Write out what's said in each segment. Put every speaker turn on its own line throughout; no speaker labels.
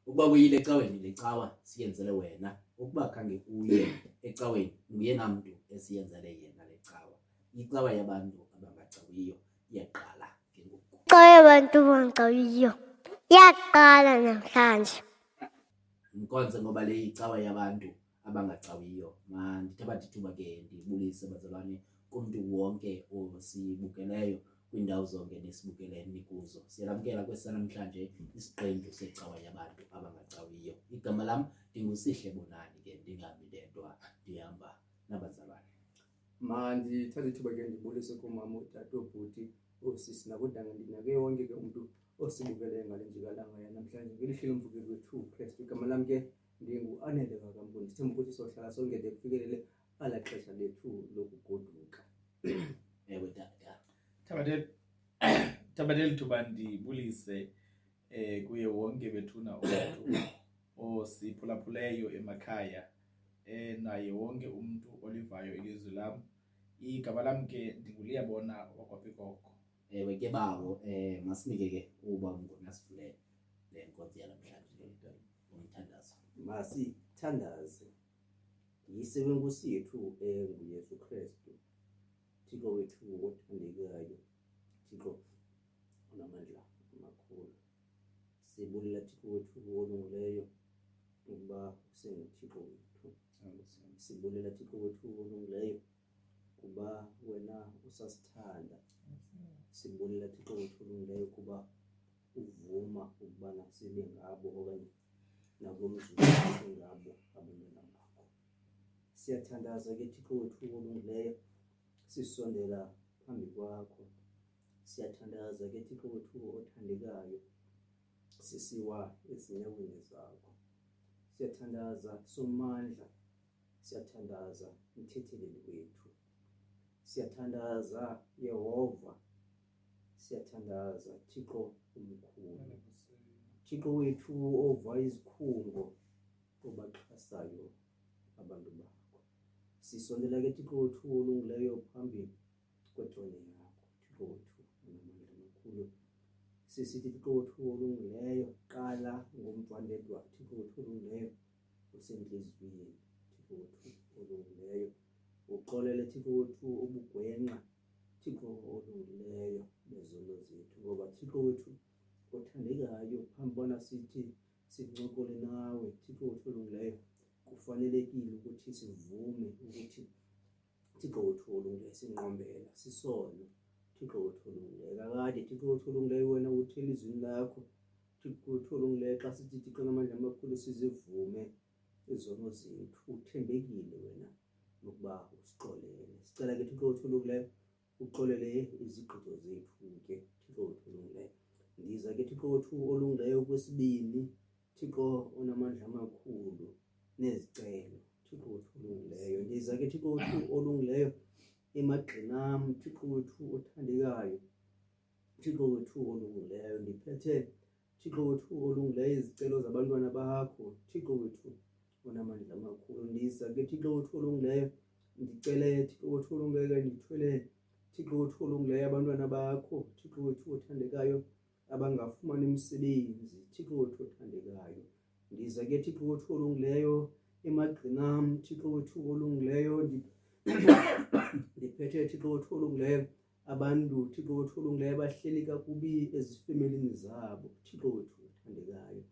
ukuba uyile ecaweni lecawa siyenzele wena, ukuba khange uye ecaweni nguyena muntu esiyenzele yena lecawa. Icawa yabantu abangacawiyo iyaqala kengoku.
Icawa yabantu abangacawiyo iyaqala namhlanje.
Inkonzo ngoba le icawa yabantu abangacawiyo. Mandithatha ithuba ke ndibulise bazalwane kumntu wonke osibukeleyo kwindawo zonke nesibukele kuzo. Siyalamkela kwesanamhlanje isiqendu secawa yabantu abangacawiyo. Igama lam ndinguSihle Bonani ke, ndingabi ndedwa, ndihamba nabazalwane.
Mandithatha ithuba ke ndibulise kumama, utata, obhuti, osisi nakudanga ndinake wonke ke umuntu osibukele ngale njikalanga yanamhlanje ngelihle lomvukeli wethu uKristu. Igama lam ke ndingu-Anele kaMboni. Sithemba ukuthi sohlala sonke de kufikelele ala xesha lethu lokugoduka.
Ewe tata.
Tabateli thuba ndibulise kuye wonke bethuna umuntu osiphulaphuleyo emakhaya, naye wonke umuntu olivayo ilizwi lam. Igama lam ke ndinguLiyabona wakwaPikoko.
Ewe ke bawo, masinike ke uba ngonasivulele le nkonzo yanamhlanje umthandazo.
Masithandaze. Yise wenkosi yethu nguYesu Kristu, Thixo wethu othandekayo, Thixo onamandla amakhulu. Sibulela Thixo wethu olungileyo ukuba usenguThixo wethu. Sibulela Thixo wethu olungileyo kuba wena usasithanda. Sibulela Thixo wethu olungileyo kuba uvuma ukubana sibe ngabo okanye nakumzuzu ngabo abantwana bakho. Siyathandaza ke Thixo wethu olungileyo, sisondela phambi kwakho. Siyathandaza ke Thixo wethu othandekayo, sisiwa ezinyaweni zakho. Siyathandaza somandla, siyathandaza mthetheleli wethu. Siyathandaza Yehova, siyathandaza Thixo omkhulu, Thixo wethu ova izikhungo obaxhasayo abantu bakho. Sisondela ke Thixo wethu olungileyo phambi kwethole yakho, Thixo wethu onamandla amakhulu. Sisithi Thixo wethu olungileyo, qala ngomvandedwa Thixo wethu olungileyo usentliziyweni, Thixo wethu olungileyo. Uxolele Thixo wethu ubugwenxa, Thixo olungileyo bezono zethu, ngoba Thixo wethu othandekayo phambi bona sithi sincokole nawe Thixo wethu olungileyo, kufanelekile ukuthi sivume ukuthi Thixo wethu olungileyo sinqombela sisolo. Thixo wethu olungileyo kakade Thixo wethu olungileyo wena uthela izwini lakho. Thixo wethu olungileyo xa sithi Thixo namandla amakhulu sizivume izono zethu, uthembekile wena ukuba usixolele. Sicela ke Thixo wethu olungileyo uxolele izigqizo zethu ke Thixo wethu olungileyo. Ndiza ke Thixo wethu olungileyo kwesibini, Thixo onamandla amakhulu nezicelo, Thixo wethu olungileyo. Ndiza ke Thixo wethu olungileyo emagxinam, Thixo wethu othandekayo, Thixo wethu olungileyo. Ndiphethe Thixo wethu olungileyo izicelo zabantwana bakho, Thixo wethu onamandla amakhulu. Ndiza ke Thixo wethu olungileyo ndicele Thixo wethu olungileyo, ndithwele Thixo wethu olungileyo abantwana bakho, Thixo wethu othandekayo abangafumani umsebenzi, Thixo wethu othandekayo. Ndiza ke Thixo wethu olungileyo emagxinam, Thixo wethu olungileyo ndiphethe Thixo wethu olungileyo abantu, Thixo wethu olungileyo abahleli kakubi ezifemelini zabo, Thixo wethu othandekayo.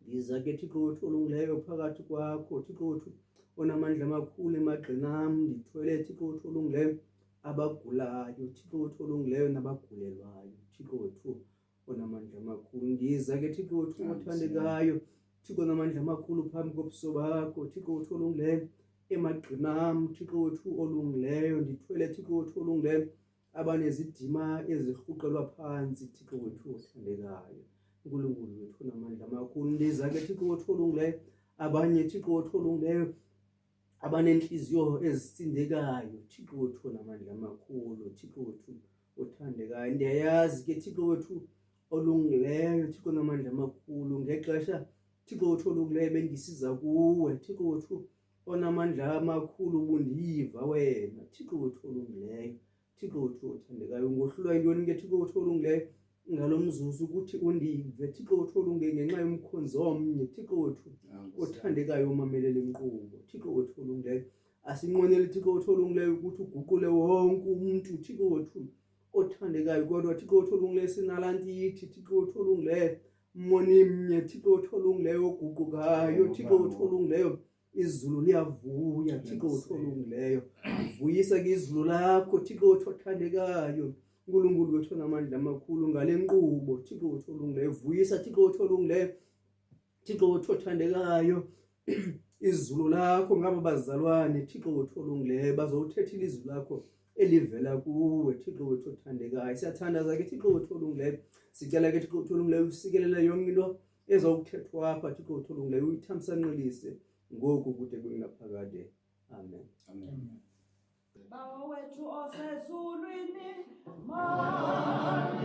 Ndiza ke Thixo wethu olungileyo phakathi kwakho, Thixo wethu onamandla amakhulu emagxinam, ndithwele Thixo wethu olungileyo abagulayo, Thixo wethu olungileyo nabagulelwayo, Thixo wethu onamandla amakhulu. Ndiza ke Thixo wethu othandekayo, Thixo onamandla amakhulu phambi kobuso bakho, Thixo wethu olungileyo emagxinam, Thixo wethu olungileyo ndithwele Thixo wethu olungileyo abanezidima ezirhuqelwa phantsi, Thixo wethu othandekayo, uNkulunkulu wethu onamandla amakhulu. Ndiza ke Thixo wethu olungileyo abanye Thixo wethu olungileyo abanenhliziyo ezisindekayo, Thixo wethu onamandla amakhulu, Thixo wethu othandekayo. Ndiyayazi ke Thixo wethu olungileyo, Thixo onamandla amakhulu, ngexesha Thixo wethu olungileyo bendisiza kuwe, Thixo wethu onamandla amakhulu ubundiva wena, Thixo wethu olungileyo, Thixo wethu othandekayo. Ngohlulwa yintoni ke Thixo wethu olungileyo ngalomzuzu ukuthi undive Thixo wethu olunge ngenxa yomkhonzi omnye Thixo wethu othandekayo omamelela inkqubo Thixo wethu olungileyo asinqwenele Thixo wethu olungileyo ukuthi uguqule wonke umuntu Thixo wethu othandekayo kodwa Thixo wethu olungileyo sinalantithi Thixo wethu olungileyo monimnye Thixo wethu olungileyo oguqukayo Thixo wethu olungileyo izulu liyavuya Thixo wethu olungileyo vuyisa ke izulu lakho Thixo wethu othandekayo uNkulunkulu wethu namandla amakhulu ngale nkqubo Thixo wethu olungileyo vuyisa Thixo wethu olungileyo Thixo wethu othandekayo izulu lakho ngaba bazalwane Thixo wethu olungileyo bazowuthetha ilizwi lakho elivela kuwe Thixo wethu othandekayo siyathandaza ke Thixo wethu olungileyo sicela ke Thixo wethu olungileyo usikelele yonke into ezawuthethwa apha Thixo wethu olungileyo uyithamsanqelise ngoku kude kungaphakade amen
Amen.
Baba wethu osezulwini mani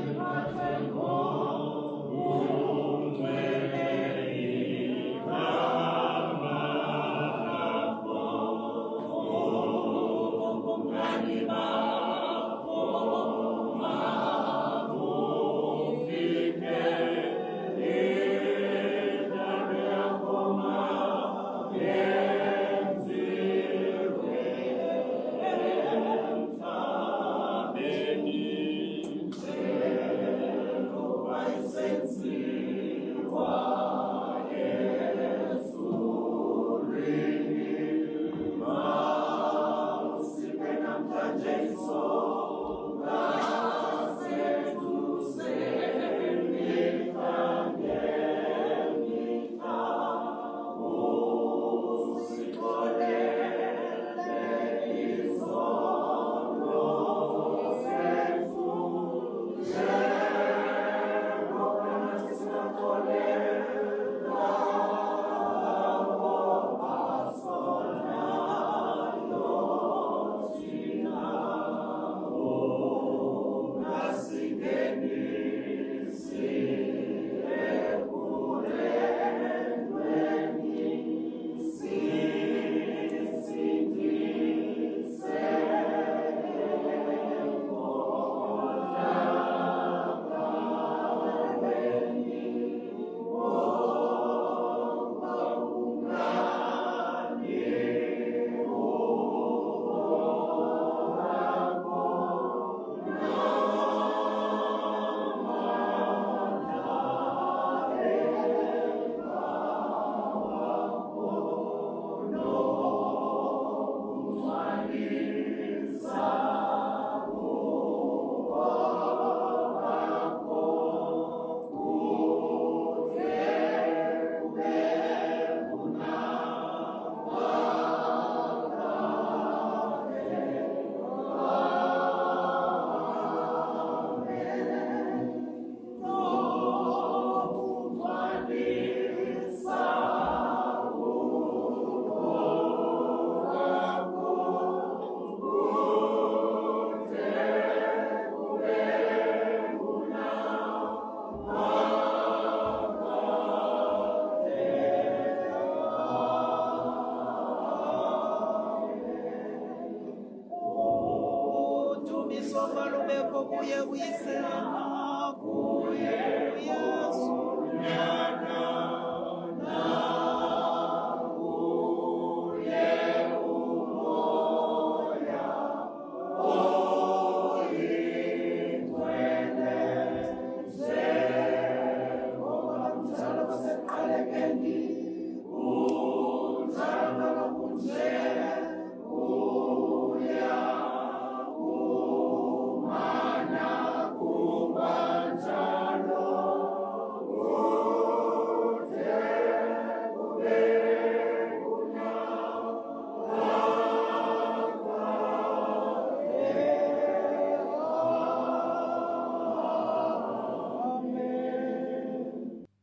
kuye uyisema kuye uyesu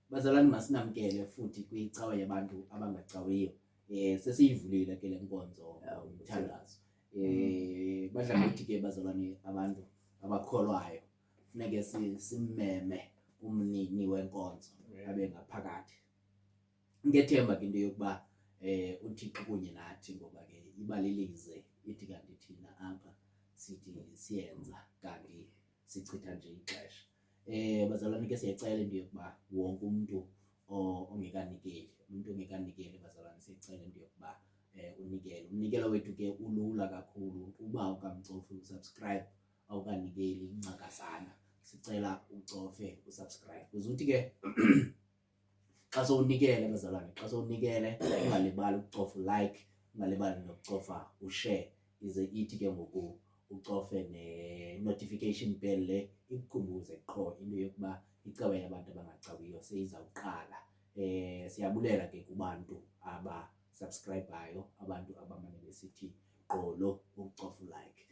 Bazalwane masinamkele futhi kwicawa yabantu abangacawiyo. Sesiyivulile ke le nkonzo umthandazo. Badla ngokuthi ke bazalwane abantu abakholwayo funeke simeme umnini wenkonzo abe ngaphakathi. Ngethemba ke into yokuba uThixo kunye nathi ngoba ke ibalilize ithi kanti thina apha sithi siyenza kanti sichitha nje ixesha. Bazalwane ke siyacela into yokuba wonke umuntu ongekanikeli bazalwane siyacela into yokuba unikele. Umnikelo wethu ke ulula kakhulu. Uba ukamcofi usubscribe awukanikeli incakasana, sicela ucofe usubscribe uzuthi ke xa sowunikele bazalwane, xa sowunikele ungalibali ukucofa like, ungalibali nokucofa ushare, ize ithi ke ngoku ucofe ne-notification bell le ikukhumbuze qho into yokuba icawa yabantu abangacawiyo seyizawuqala. Siyabulela ke kubantu abasubscribe-ayo, abantu abamane besithi qolo ukucofa like.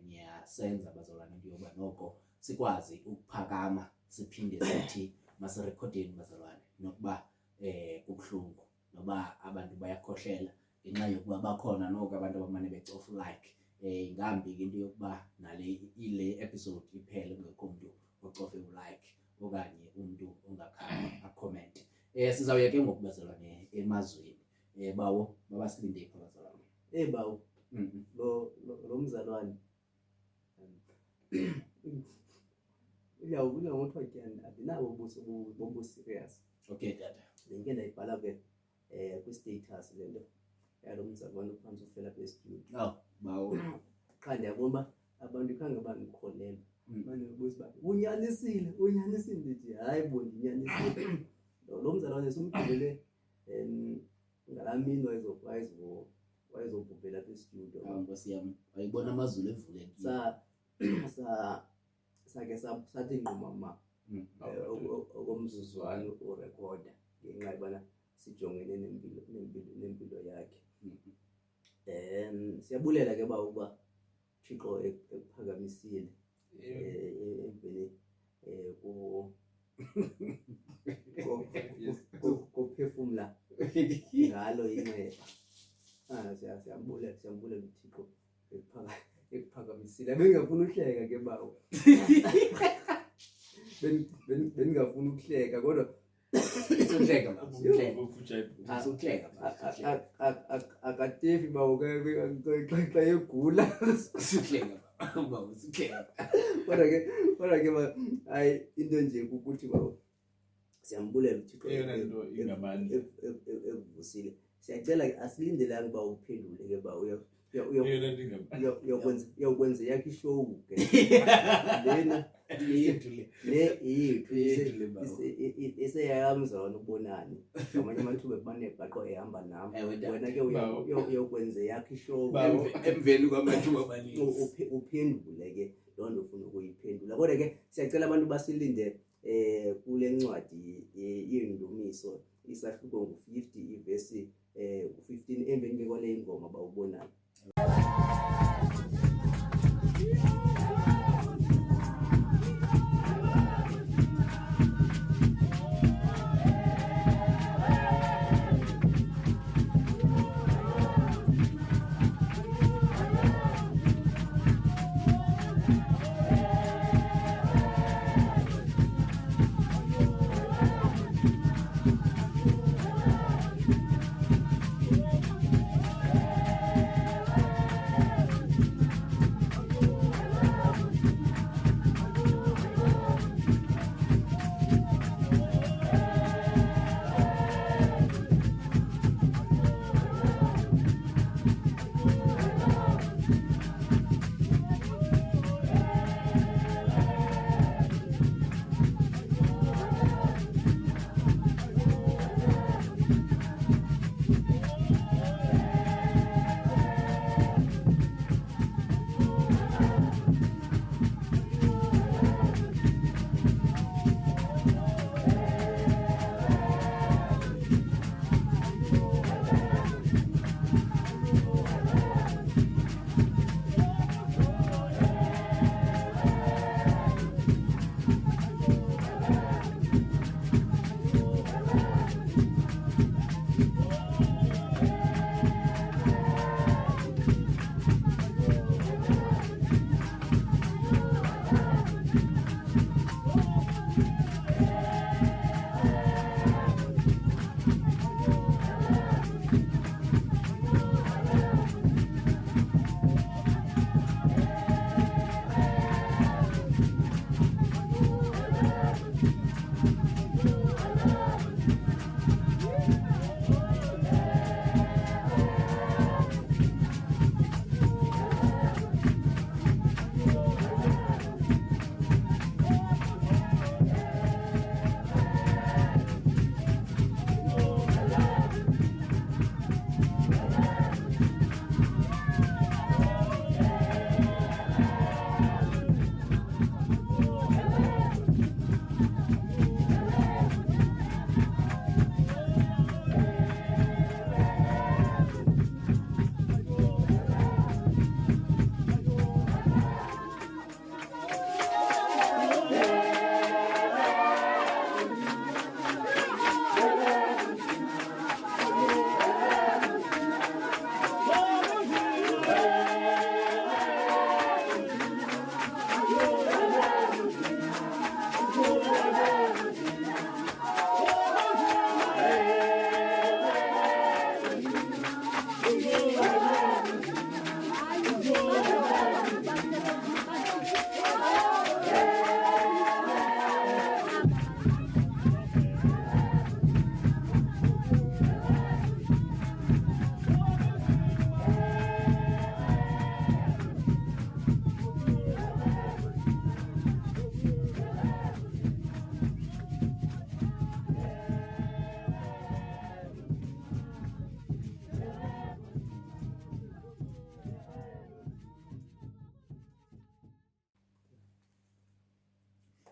Niyasenza bazalwane into yokuba noko sikwazi ukuphakama, siphinde sithi masirekhodeni bazalwane, nokuba kubuhlungu, noba abantu bayakhohlela ngenxa yokuba bakhona noko abantu abamane becofa like. Ingambi ke into yokuba ile episode iphele kungekho umuntu ocofe ulike okanye umuntu ongakhange acomment. Sizawuya ke ngoku bazalwane emazweni. Bawo mabasilinde pha bazalwane.
Bawo, lo mzalwane uyawubona ngokuthi kyani andinabo ubuso bobu serious.
Okay tata.
Benke ndayibhala ke kwi-status le nto yalo mzalwane uphansi ufela apha estudio.
Bawo.
Qha ndiyabona uba abantu khange bandikholelwa. Manje ubuza uba unyanisile ndithi hayi bo ndinyanisile. Lo mzalwane simgqibele ngalaa mini wayezobhubhela apha estudio.
Nkosi yam, wayibona amazulu evulekile.
Sakhe sathi ngqumama okomzuzwana urekhoda ngenxa yobana sijongene nempilo yakhe. Siyabulela ke uba Thixo ekuphakamisile emveni kophefumla ngalo inxeba. Siyambulela uThixo ekuphakamisile. Bengingafuni uhleka ke bawo. Bengingafuni ukuhleka kodwa
Usuhleka baba,
akatefi bawo xa egula.
usuhleka baba, usuhleka.
Kodwa ke hayi into nje ukuthi bawo siyambulela uThixo ekuvusile. Siyacela ke asilindelanga uba uphendule ke bawo uyokwenza yakho ishow ke lena yethu iseyamzalwane ubonani ngamanye amathuba banebhaqo ehamba nami. Wena ke uyokwenza yakho ishow
emveni kwamathuba amaninzi
uphendule ke loo nto ufuna ukuyiphendula. Kodwa ke siyacela abantu basilinde kule ncwadi yeNdumiso isahluko ngu-50 ivesi 15 emveni ke kwale ingoma bawubonani.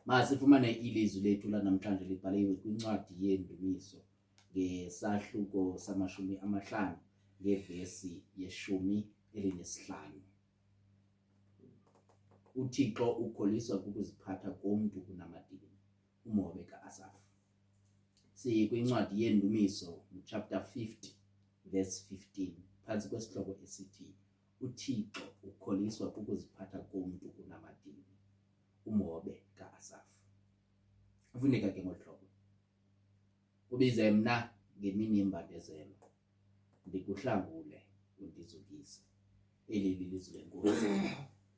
Masifumane ilizwi lethu lanamhlanje libhaliwe kwincwadi yeNdumiso ngesahluko samashumi amahlanu ngevesi ye-15. uThixo ukholiswa kukuziphatha komntu kunamadini, umobe ka-Asafu. Sikwincwadi yeNdumiso chapter 50 verse 15 phansi kwesihloko esithi uThixo ukholiswa kukuziphatha komntu kunamadini, umobe ka-Asafu. Kufuneka ke ngohlobo ubize mna ngemini yembandezelo, ndikuhlangule undizukise. Eli lilizwi lenkosi.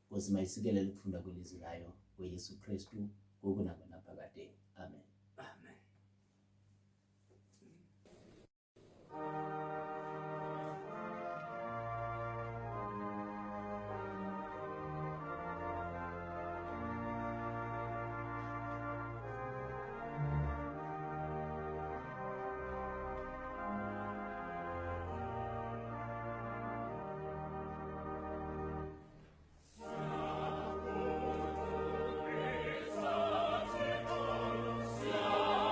Nkosi mayisikelele ukufunda kwelizwi layo ngoYesu Kristu ngoku naphakade. Amen.
Amen.
Sia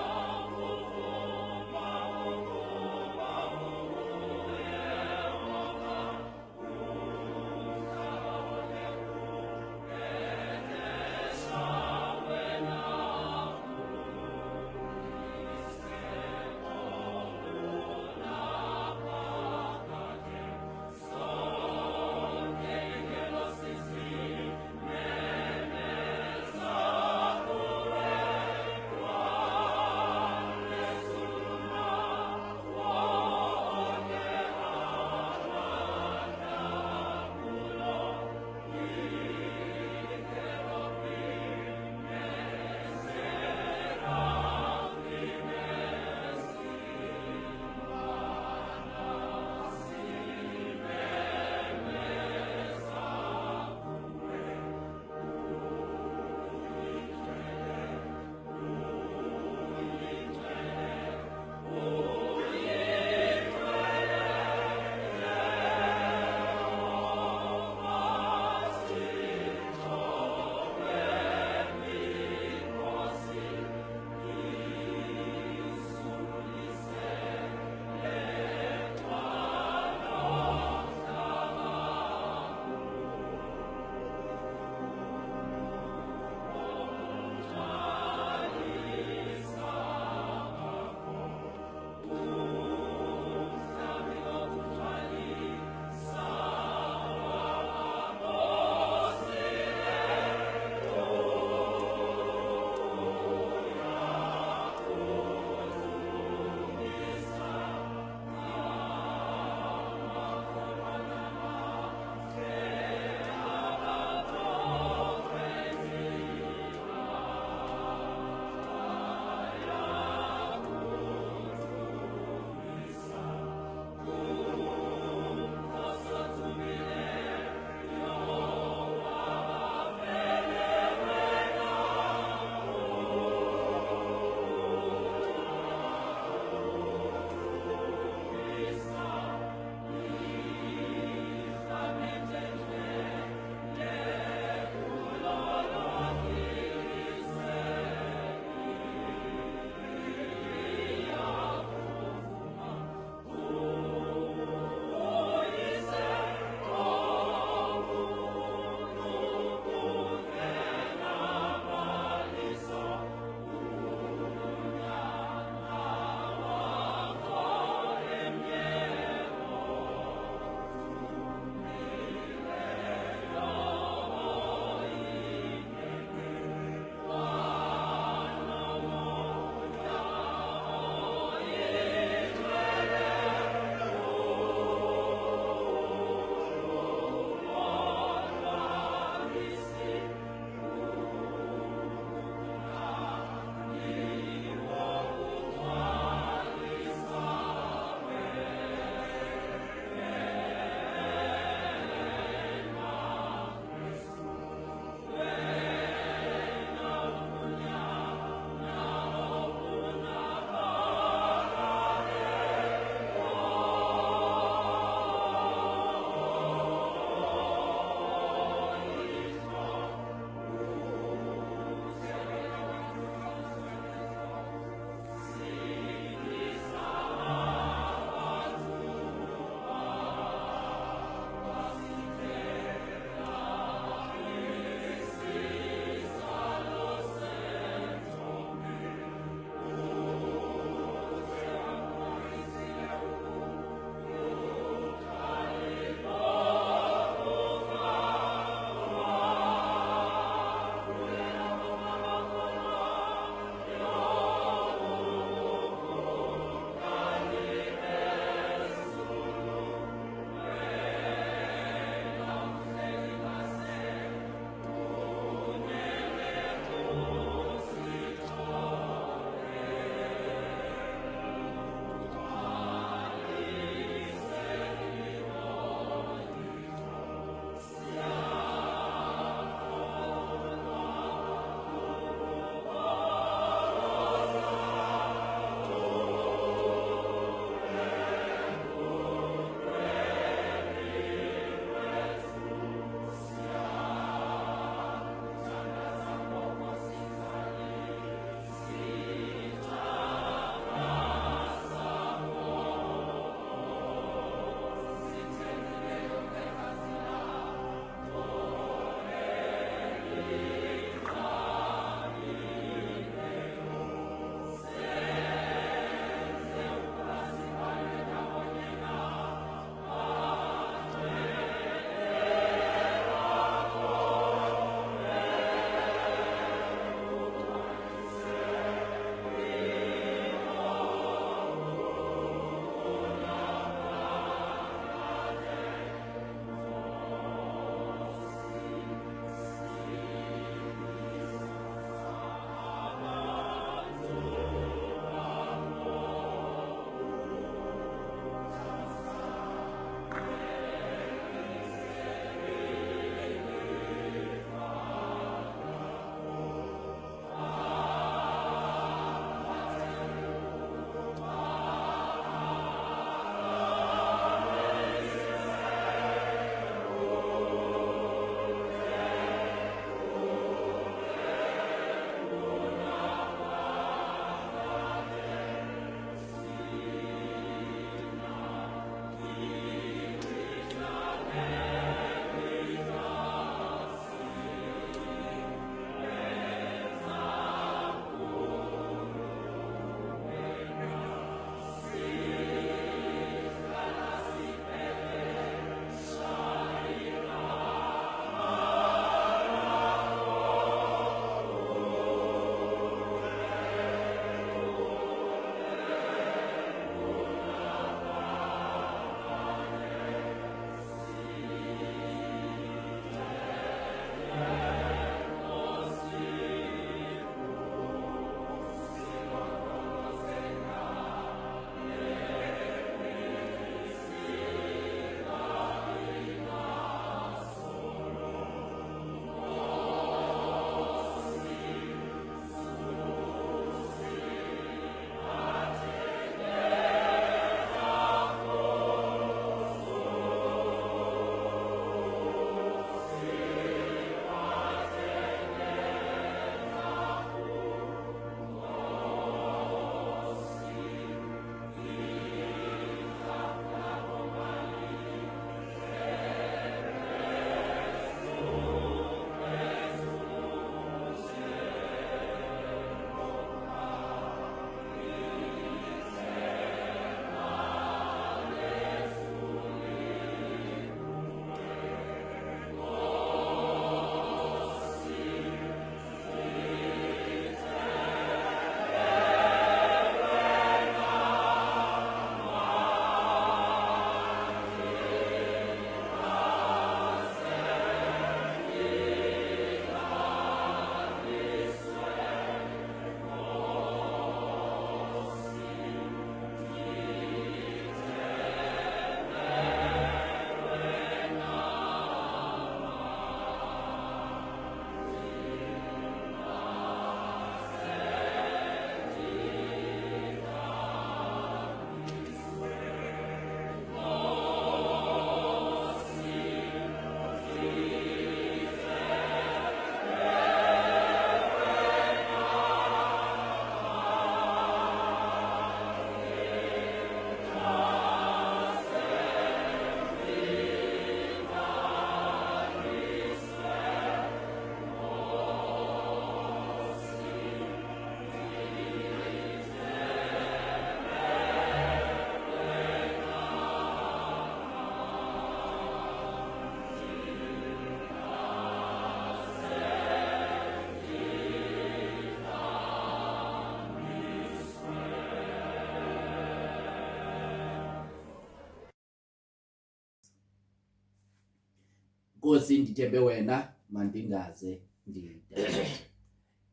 Nkosi ndithembe wena mandingaze ndidade.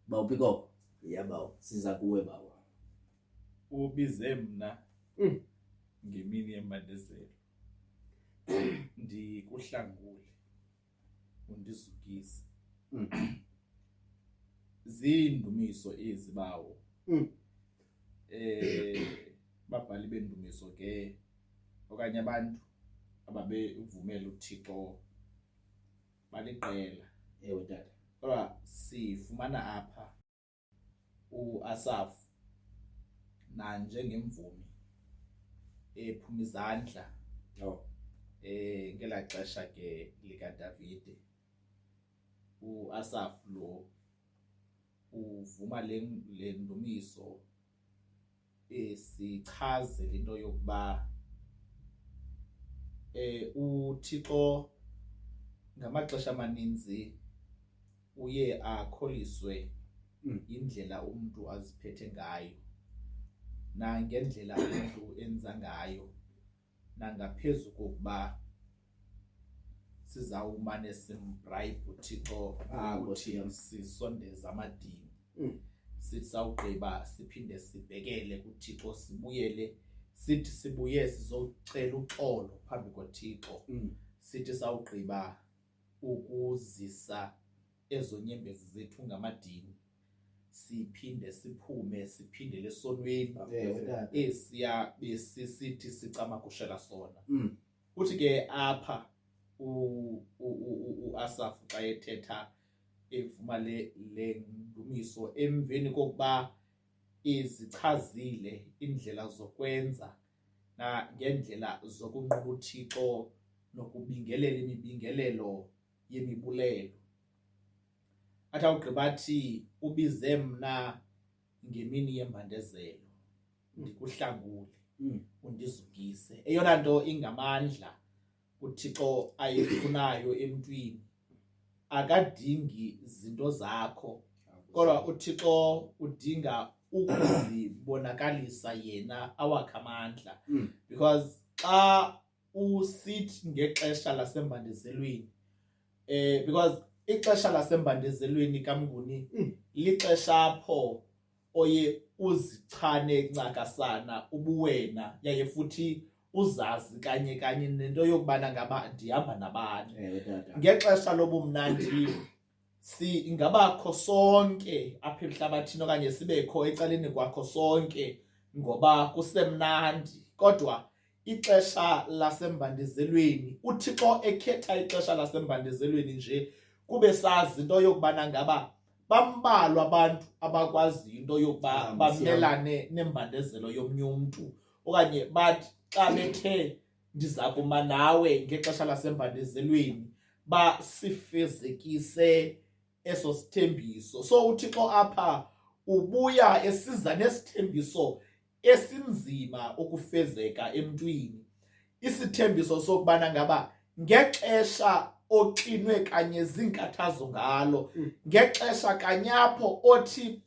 Bawuphiko
Yabawo.
siza kuwe bawo.
Ubize mna ngemini yembandezelo. Ndikuhlangule undizukise. Zindumiso ezi bawo. Babhali bendumiso ke okanye abantu ababevumela uThixo baliqela.
Ewe tata.
Kodwa sifumana apha uAsaph na njengemvumi ephuma izandla ngela xesha ke lika Davide. uAsaph lo uvuma le ndumiso sichaze into yokuba uThixo ngamaxesha amaninzi uye akholiswe indlela umuntu aziphethe ngayo na ngendlela umuntu enza ngayo nangaphezulu kokuba sizawumane simbribe uThixo ukuthi sisondeze amadini. Sisawugqiba siphinde sibhekele kuThixo sithi sibuye sizocela uxolo phambi koThixo. Sithi sawugqiba ukuzisa ezo nyembezi zethu ngamadini siphinde siphume siphindele esonweni esiya besisithi sicamagushela sona. Uthi ke apha uAsaph xa ethetha evuma le ndumiso emveni kokuba izichazile indlela zokwenza na ngendlela zokunqula uThixo nokubingelela imibingelelo yemibulelo. Athi awugqiba athi ubize mna ngemini yembandezelo ndikuhlangule undizukise. Eyona nto ingamandla uThixo ayifunayo emntwini akadingi zinto zakho, kodwa uThixo udinga ukuzibonakalisa yena awakhe amandla. Because xa usithi ngexesha lasembandezelweni because ixesha lasembandezelweni kaMnguni lixesha apho oye uzichane ncakasana ubuwena yaye futhi uzazi kanye kanye nento yokubana ngaba ndihamba nabani. Ngexesha lobumnandi ingabakho sonke apha emhlabathini okanye sibekho ecaleni kwakho sonke ngoba kusemnandi, kodwa ixesha lasembandezelweni uThixo ekhetha ixesha lasembandezelweni nje kube sazi into yokubana ngaba bambalwa abantu abakwaziyo into yokuba bamelane nembandezelo yomnye umntu okanye bathi xa bethe ndiza kuma nawe ngexesha lasembandezelweni basifezekise eso sithembiso. So uThixo apha ubuya esiza nesithembiso esinzima ukufezeka emntwini. Isithembiso sokubana ngaba ngexesha oxinwe kanye zinkathazo ngalo, ngexesha kanyapho othi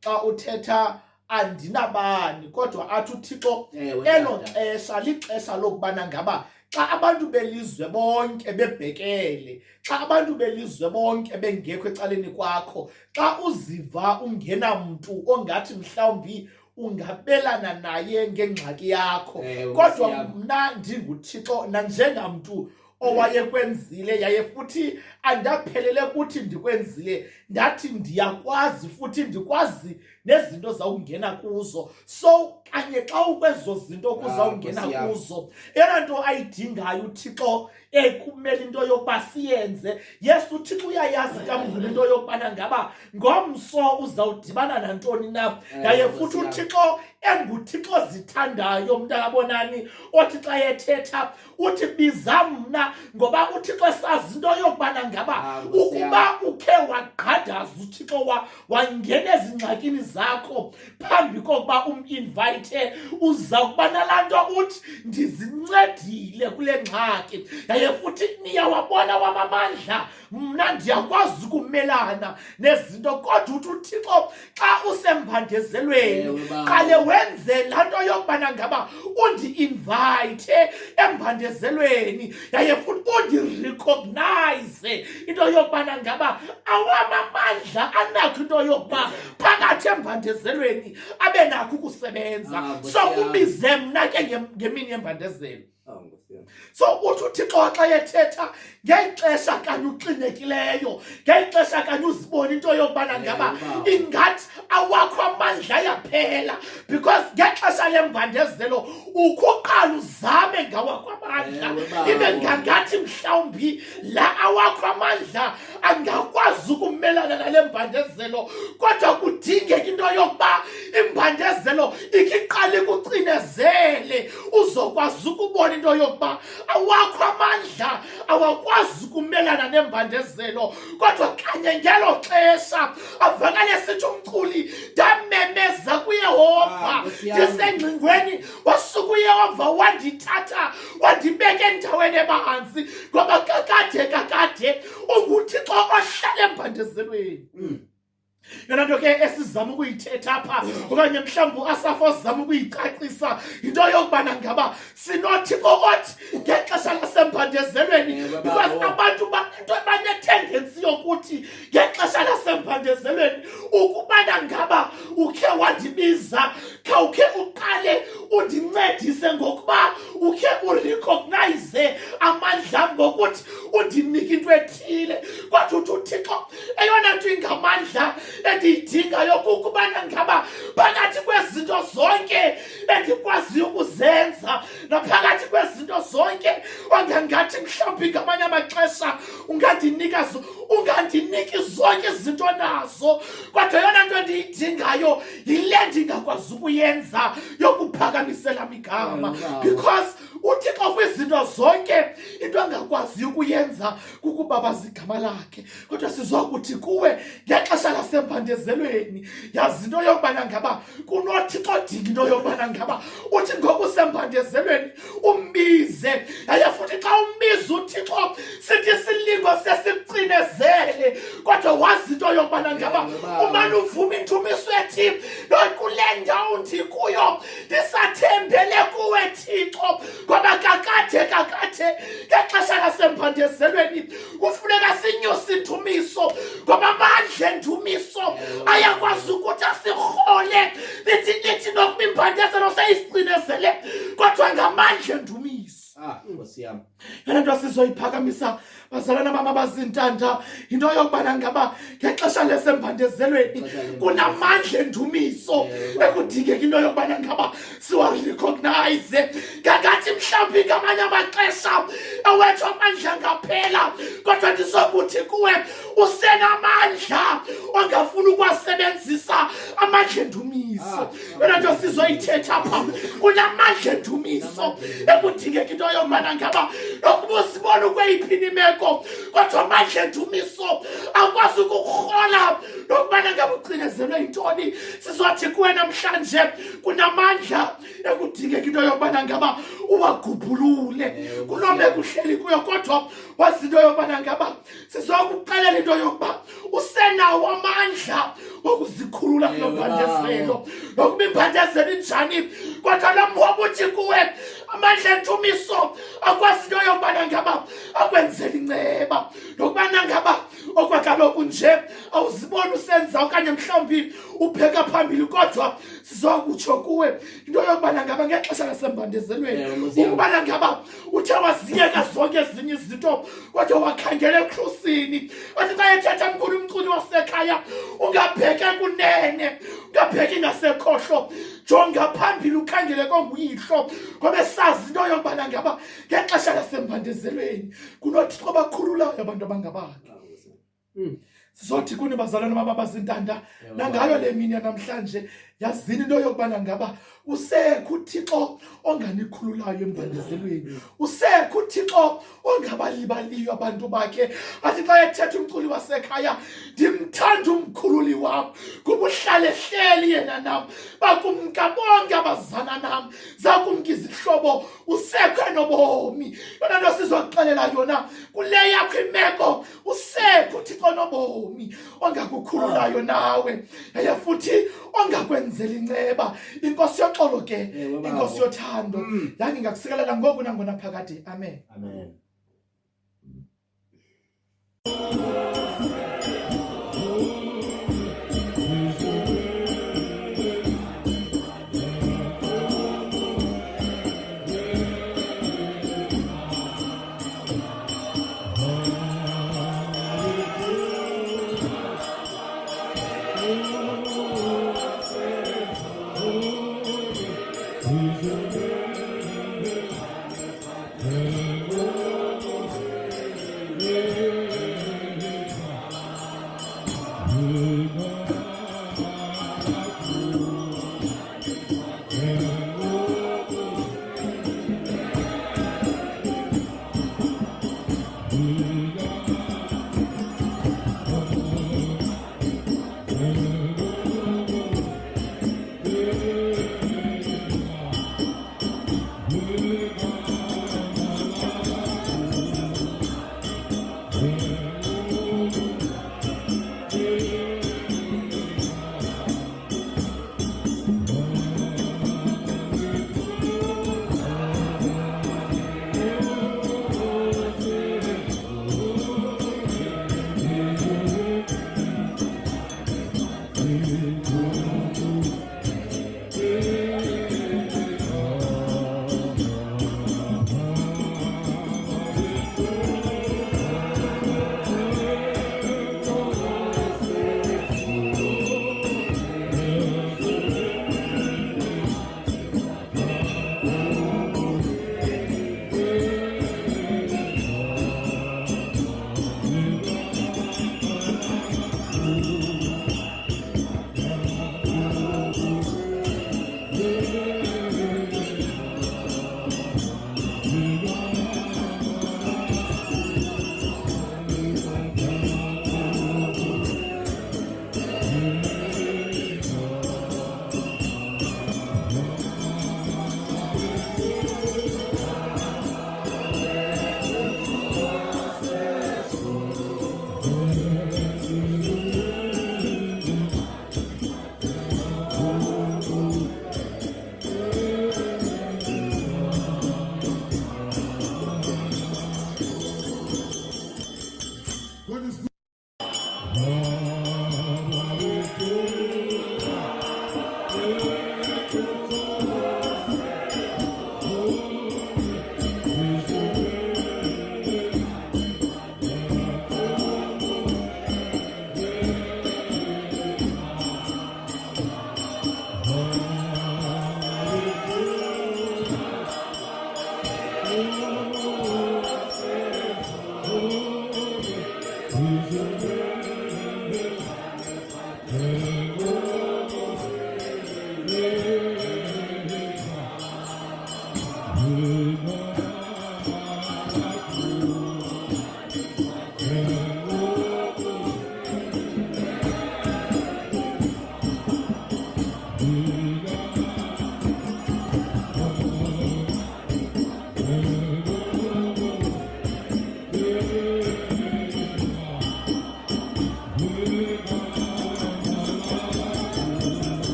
xa uthetha andinabani, kodwa athi uThixo elo xesha lixesha lokubana ngaba xa abantu belizwe bonke bebhekele, xa abantu belizwe bonke bengekho ecaleni kwakho, xa uziva ungenamntu ongathi mhlawumbi ungabelana naye ngengxaki yakho, kodwa mna ndinguThixo nanjengamntu owayekwenzile yaye futhi andaphelele kuthi ndikwenzile, ndathi ndiyakwazi futhi ndikwazi nezinto zawungena kuzo. So kanye xa ukwezo zinto kuzawungena kuzo, eyona nto ayidingayo uThixo ekumele into yokuba siyenze, yes uThixo uyayazi kaMnguni into yokubana ngaba ngomso uzawudibana nantoni na, yaye futhi uThixo enguThixo zithandayo mntakabonani othi xa yethetha uthi biza mna, ngoba uThixo esazi into yokubana ngaba ukuba ukhe waqhadaza uThixo wangena ezingxakini zakho phambi kokuba uminvite, uza kuba nalaa nto uthi ndizincedile kule ngxaki, yaye futhi niyawabona wamamandla mna ndiyakwazi ukumelana nezinto. Kodwa uthi uThixo xa usembandezelweni qale wenze laa nto yokubana ngaba undi-invayithe embandezelweni yaye futhi undirecognize into yokubana ngaba awamamandla anakho into yokuba phakathi embandezelweni abe nakho ukusebenza. So ubize mna ke ngemini yembandezelo. So uthi uThixo xa yethetha ngexesha kanye uxinekileyo, ngexesha kanye uzibona into yokubana ngaba ingathi awakho amandla ayaphela, because ngexesha lembandezelo ukuqala uzame ngawakho amandla ibe ngangathi mhlawumbi la awakho amandla angakwazi ukumelana nale mbandezelo, kodwa kudingeka into yokuba imbandezelo ikiqala ikucinezele uzokwazi ukubona into yokuba awakho amandla awakwazi ukumelana nembandezelo. Kodwa kanye ngelo xesha avakale sithi umculi ndamemeza kuYehova ndisengcingweni, wasuka uYehova wandithatha wandibeka endaweni ebanzi, ngoba kakade unguThixo ohlala embandezelweni. Yona nto ke esizama ukuyithetha apha okanye mhlawumbi asafo sizama ukuyicacisa into yokubana ngaba sinoThixo othi ngexesha lasembandezelweni, because abantu banetendency yokuthi ngexesha lasembandezelweni ukubana ngaba ukhe wandibiza khawukhe uqale undincedise ngokuba ukhe urecognize amandla ngokuthi undinike into ethile. Kodwa uthi uThixo eyona nto ingamandla endiyidingayo kukubana ngaba phakathi kwezinto zonke endikwaziyo ukuzenza naphakathi kwezinto zonke ongangathi mhlawumbi ngamanye amaxesha ungandiniki zonke izinto nazo, kodwa yona nto endiyidingayo yile ndingakwazi ukuyenza yokuphakamisela igama, because uThixo kwizinto zonke into angakwaziyo ukuyenza kukubabaza igama lakhe. Kodwa sizokuthi kuwe ngexesha lasembandezelweni yazi into yokubana ngaba kunoThixo odinga into yokubana ngaba uthi ngokusembandezelweni umbize, yaye futhi xa umbiza uThixo sithi isilingo sesicinezele, kodwa wazi into yokubana ngaba umane uvuma intumiso ethi kule ndawo ndikuyo ndisathembele kuwe Thixo, ngoba kakade ngexesha lasembandezelweni kufuneka sinyuse intumiso, ngoba amandla entumiso ayakwazi ukuthi asirhole lithi nokuba imbandezelo seyisicinezele, kodwa ngamandla entumiso.
Nkosi yami,
yona nto sizoyiphakamisa bazalwana bam abazintanda, into yokubana ngaba ngexesha lasembandezelweni kunamandla entumiso ekudingeka into yokubana ngaba siwarecognize. Ngakathi mhlawumbi ngamanye amaxesha awethu amandla ngaphela, kodwa ndizokuthi kuwe usenamandla ongafuni ukuwasebenzisa amandla entumiso. Yona nto sizoyithetha apha, kunamandla entumiso ekudingeka into yokubana ngaba nokuba usibona ukweyiphi imeko, kodwa amandla entumiso akwazi ukukurhola nokubana ngaba ucinezelwe yintoni. Sizothi kuwe namhlanje kunamandla ekudingeka into yokubana ngaba uwagubhulule kunome kuhleli kuyo, kodwa wazi into yokubana ngaba sizokuxelela into yokuba usenawo amandla wokuzikhulula kulo mbandezelo nokuba imbandezelo injani, kodwa namhoba uthi kuwe amandla entumiso akwazi into yokubana ngaba akwenzela inceba nokubana ngaba okwakaloku nje awuziboni usenza okanye mhlawumbi ubheka phambili, kodwa sizokutsho kuwe into yokubana ngaba ngexesha lasembandezelweni ukubana ngaba uthe waziyeka zonke ezinye izinto kodwa wakhangela ekhrusini. Othi xa ethetha mkhulu umculi wasekhaya ungabheke kunene ungabheki ngasekhohlo, jonga phambili ukhangele konguyihlo, ngoba sazi into yokubana ngaba ngexesha lasembandezelweni kunoThixo obakhululayo abantu abangabakhe. Sizothi kuni bazalwane bam abazintanda nangayo le mini yanamhlanje yazini into yokubana ngaba usekho uThixo onganikhululayo embandezelweni, usekho uThixo ongabalibaliyo abantu bakhe. Athi xa ethetha umculi wasekhaya ndimthanda umkhululi wam, kuba uhlalehleli yena nam, bakumka bonke abazana nam, zakumka izihlobo, usekho enobomi. Yona nto sizokuxelela yona kule yakho imeko, usekho uThixo onobomi ongakukhululayo nawe, yaye futhi ongakwenza wenzela inceba. Inkosi yoxolo ke,
Ewe, baba.
inkosi yothando, yange ingakusikelela ngoku nangona phakade. Amen.
Amen.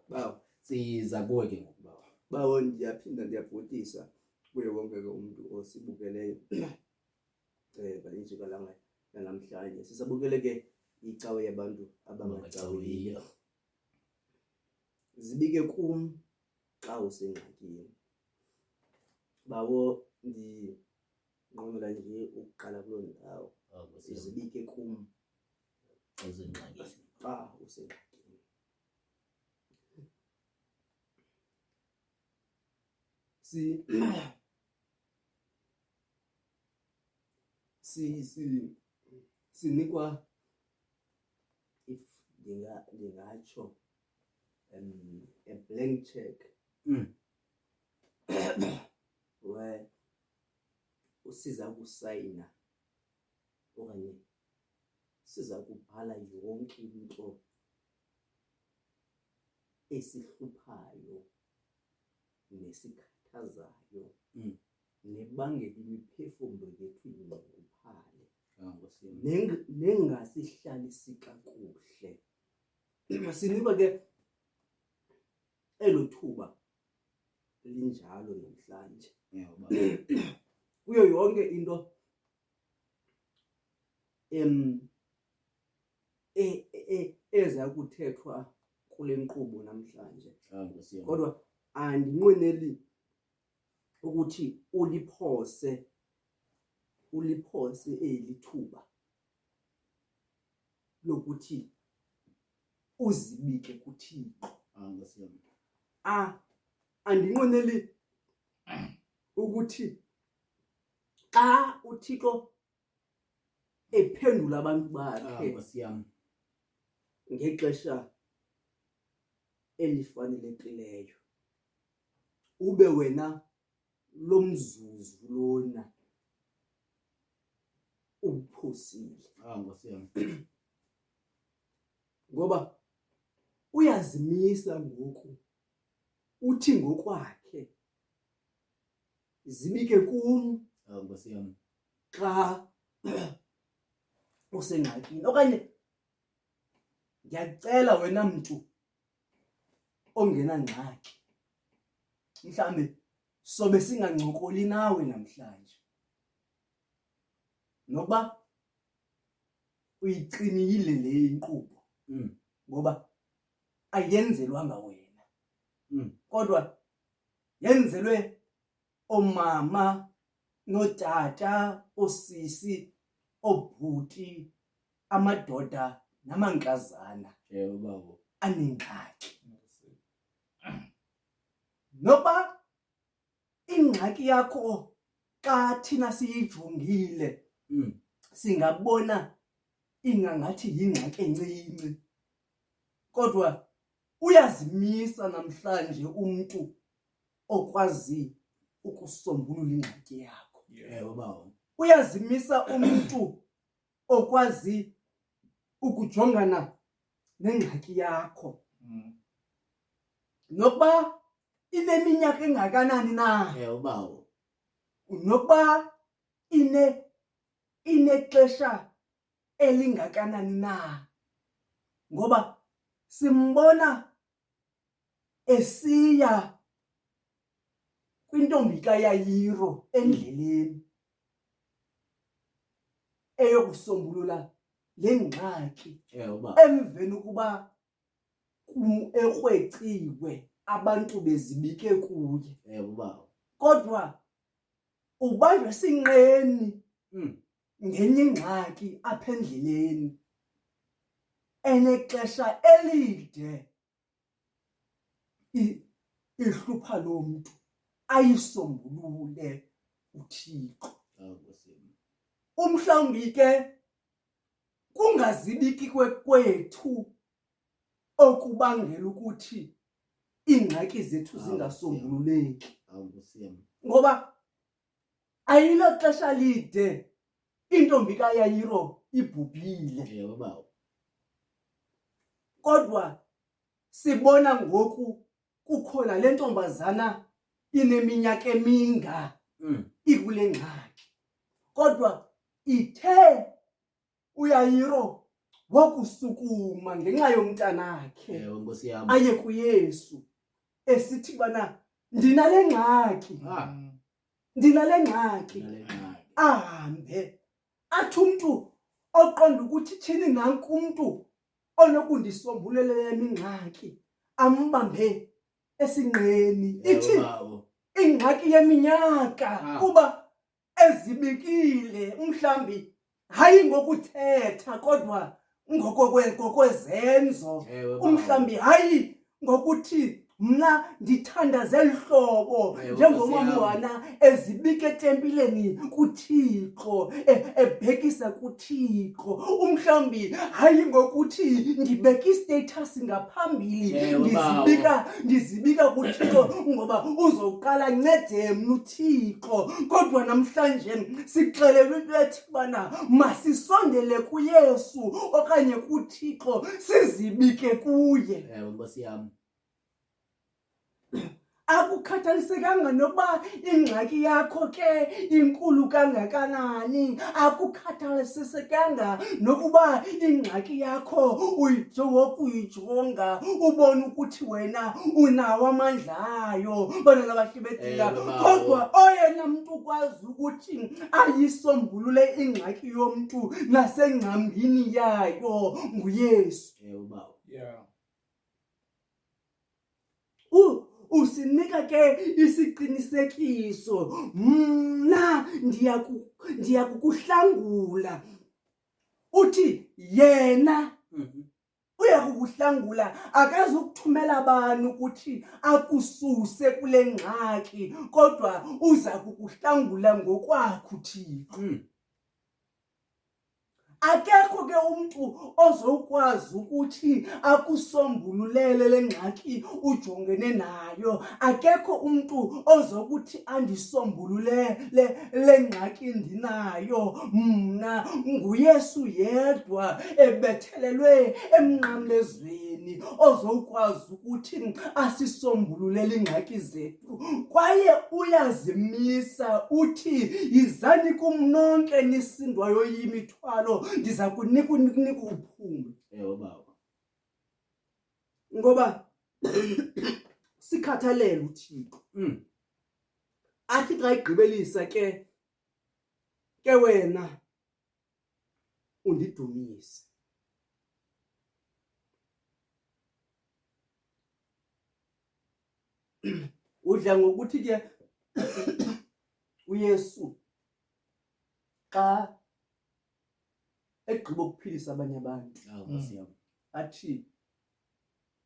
Bawo,
siza kuwe ke ngoku bawo.
bawo ndiyaphinda ndiyabhotisa kuye wonke ke umuntu osibukeleyo ngale njikalanga yanamhlanje. Sisabukele ke icawe yabantu abangacawiyo. Zibike kum xa usengxakini. Bawo, ndinqwenela nje ukuqala kuloo ndawo. Zibike kum
Usengxakini.
xa usengxakini. Sinikwa, if ndingatsho, a blank check where siza kusayina okanye siza kubhala yonke into esihluphayo nesikhathazayo nebangela imiphefumlo yethu inxunguphale nengasihlalisi kakuhle. Sinikwa ke elo thuba linjalo namhlanje kuyo yonke into eza kuthethwa kule nkqubo namhlanje. Kodwa andinqweneli ukuthi uliphose eli thuba lokuthi uzibike kuThixo. Andinqweneli ukuthi xa uThixo ephendula abantu bakhe ngexesha elifanelekileyo ube wena lo mzuzu lona uphosile. Ngoba uyazimisa ngoku uthi ngokwakhe, zibike kum xa usengxakini. Okanye ndiyacela wena mntu ongena ngxaki, mhlambe sobe singancokoli nawe namhlanje, nokuba uyicinile le inkqubo ngoba ayenzelwanga wena kodwa yenzelwe oomama nootata, oosisi, oobhuti, amadoda namankazana anengxaki. Noba ingxaki yakho xa thina siyijongile singabona ingangathi yingxaki encinci, kodwa uyazimisa namhlanje umntu okwazi ukusombulula ingxaki yakho. Uyazimisa umntu okwazi ukujongana nengxaki yakho. Nokuba ineminyaka engakanani na, nokuba inexesha elingakanani na, ngoba simbona esiya kwintombi kaYayiro endleleni eyokusombulula le ngxaki emveni ukuba ekrweciwe abantu bezibike kuye. Kodwa ubanjwe sinqeni ngenye ingxaki apha endleleni enexesha elide ihlupha lo mntu, ayisombulule uThixo. Umhlawumbi ke kungazibiki kwethu okubangela ukuthi iingxaki zethu zingasombululeki, ngoba ayilo xesha lide intombi kaYayiro ibhubhile. Kodwa sibona ngoku kukhona le ntombazana ineminyaka eminga ikule ngxaki, kodwa ithe uYayiro wakusukuma ngenxa yomntanakhe
Ewe Nkosi yami.
aye kuYesu esithi bana ndinale ngxaki
Nale ngxaki.
ahambe athi umuntu oqonda ukuthi thini nanku umuntu onokundisombululela ingxaki ambambe esinqeni
Ewe
ithi
bawo.
ingxaki yeminyaka kuba ezibikile mhlambi hayi ngokuthetha kodwa ngokwezenzo
Ewe bawo.
umhlambi hayi ngokuthi mna ndithandaze lihlobo
Ewe,
njengomama
Nkosi yami.
wana ezibike etempileni kuThixo ebhekisa kuThixo umhlambi hayi ngokuthi ndibeka istatus ngaphambili
Ewe,
ndizibika kuThixo ngoba uzoqala ncede mna uThixo kodwa namhlanje sixelelwe bethi bana masisondele kuYesu okanye kuThixo sizibike kuye.
Ewe Nkosi yami.
Akukhathalisekanga nokuba ingxaki yakho ke inkulu kangakanani, akukhathalisekanga nokuba ingxaki yakho uyijonga ubone ukuthi wena unawo amandla ayo bantwana bahlebedika, kodwa oyena mntu ukwazi ukuthi ayisombulule ingxaki yomntu nasengcambini yayo nguYesu.
Ewe bawo.
Yeah.
Usinika ke isiqinisekiso, mna ndiyakukuhlangula. Uthi yena uyakukuhlangula, akazukuthumela abantu ukuthi akususe kule ngxaki, kodwa uza kukuhlangula ngokwakhe uThixo. Akekho ke umuntu ozokwazi ukuthi akusombululele le ngxaki ujongene nayo. Akekho umuntu ozokuthi andisombululele le ngxaki ndinayo. Mna nguYesu yedwa ebethelelwe emnqamlezweni ozokwazi ukuthi asisombululele ingxaki zethu. Kwaye uyazimisa uthi yizani kum nonke nisindwayo yimithwalo ndiza kunika uphumlo.
Ewe bawo.
Ngoba sikhathalele uThixo. Athi xa igqibelisa ke wena undidumise. Udla ngokuthi ke uYesu xa egqiba ukuphilisa abanye abantu
Nkosi yami.
athi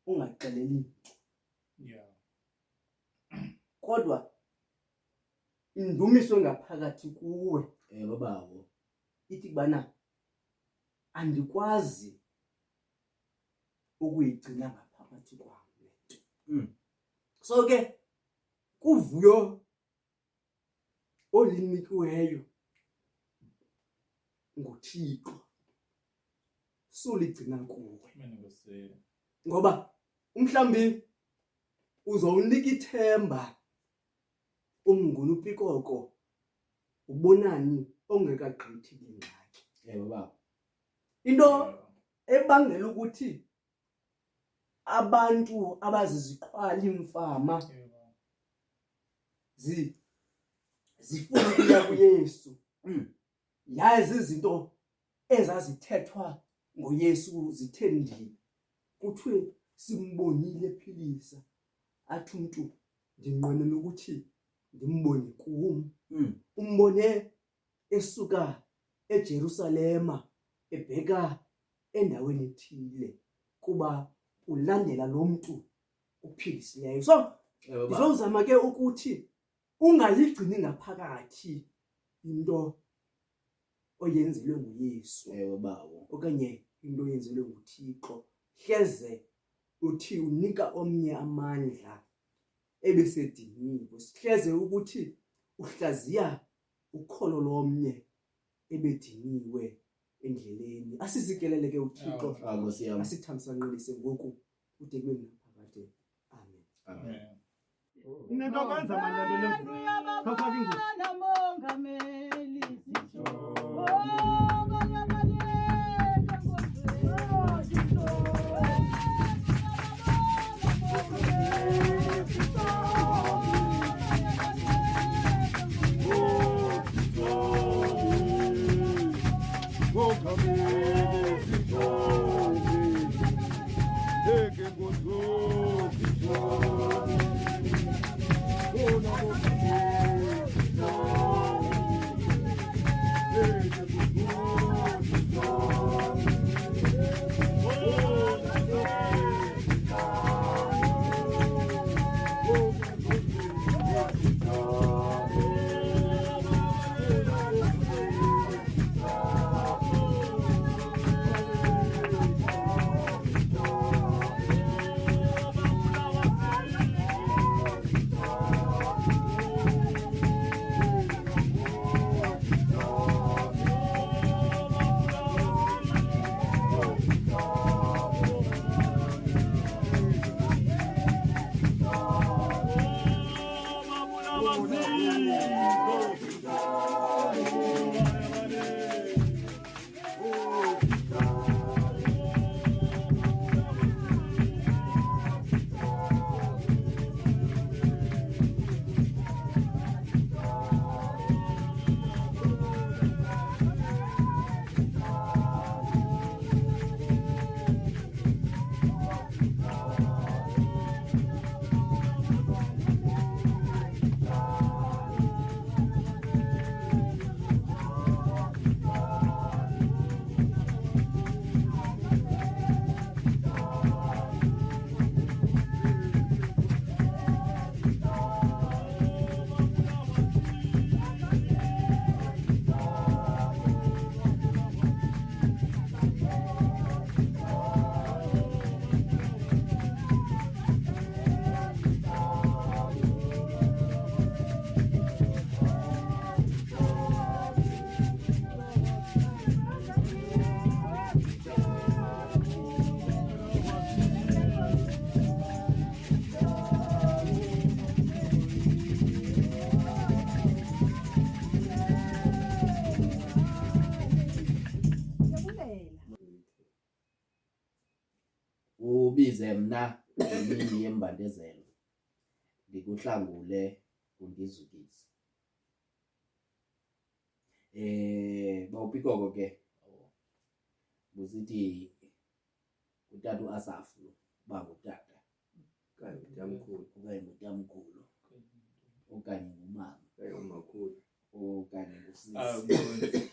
ungaxeleli
Yeah.
kodwa indumiso ngaphakathi kuwe
Ewe bawo.
ithi bana andikwazi ukuyigcina ngaphakathi kwami. So ke kuvuyo olinikiweyo nguThixo soligcina kuwe, ngoba umhlambi uzowunika ithemba umnguni uPikoko ubonani ongekagqithi ingxaki.
Ewe bawo.
Into ebangela ukuthi abantu abaziziqhwala imfama zifuna ukuya kuYesu yazi izinto ezazithethwa ngoYesu zithe kuthiwe simbonile ephilisa, athi umuntu ndinqwenela ukuthi ndimbone kum. Umbone esuka eJerusalema ebheka endaweni ethile kuba ulandela lo muntu uphilisileyo. So ngizozama ke ukuthi ungayigcini ngaphakathi into oyenzelwe nguYesu.
Ewe bawo.
Okanye into oyenzelwe nguThixo. Hleze uthi unika omnye amandla ebesediniwe. Sihleze ukuthi uhlaziya ukholo lomnye ebediniwe endleleni. Asizikelele ke uThixo.
Nkosi yami.
Asithamsanqelise ngoku kude kube ngaphakade. Amen.
Amen.
Ninokwenza manje lento khafaka ingubo.
Namongameli sisho. Oh,
ndize mna imini yembandezelo ndikuhlangule undizukise. Bawupikoko ke busithi utata uAsafu bangutata
Kanye utamkhulu.
okanye ngutamkhulu okanye ngumama
Kanye umakhulu.
okanye ngusisi.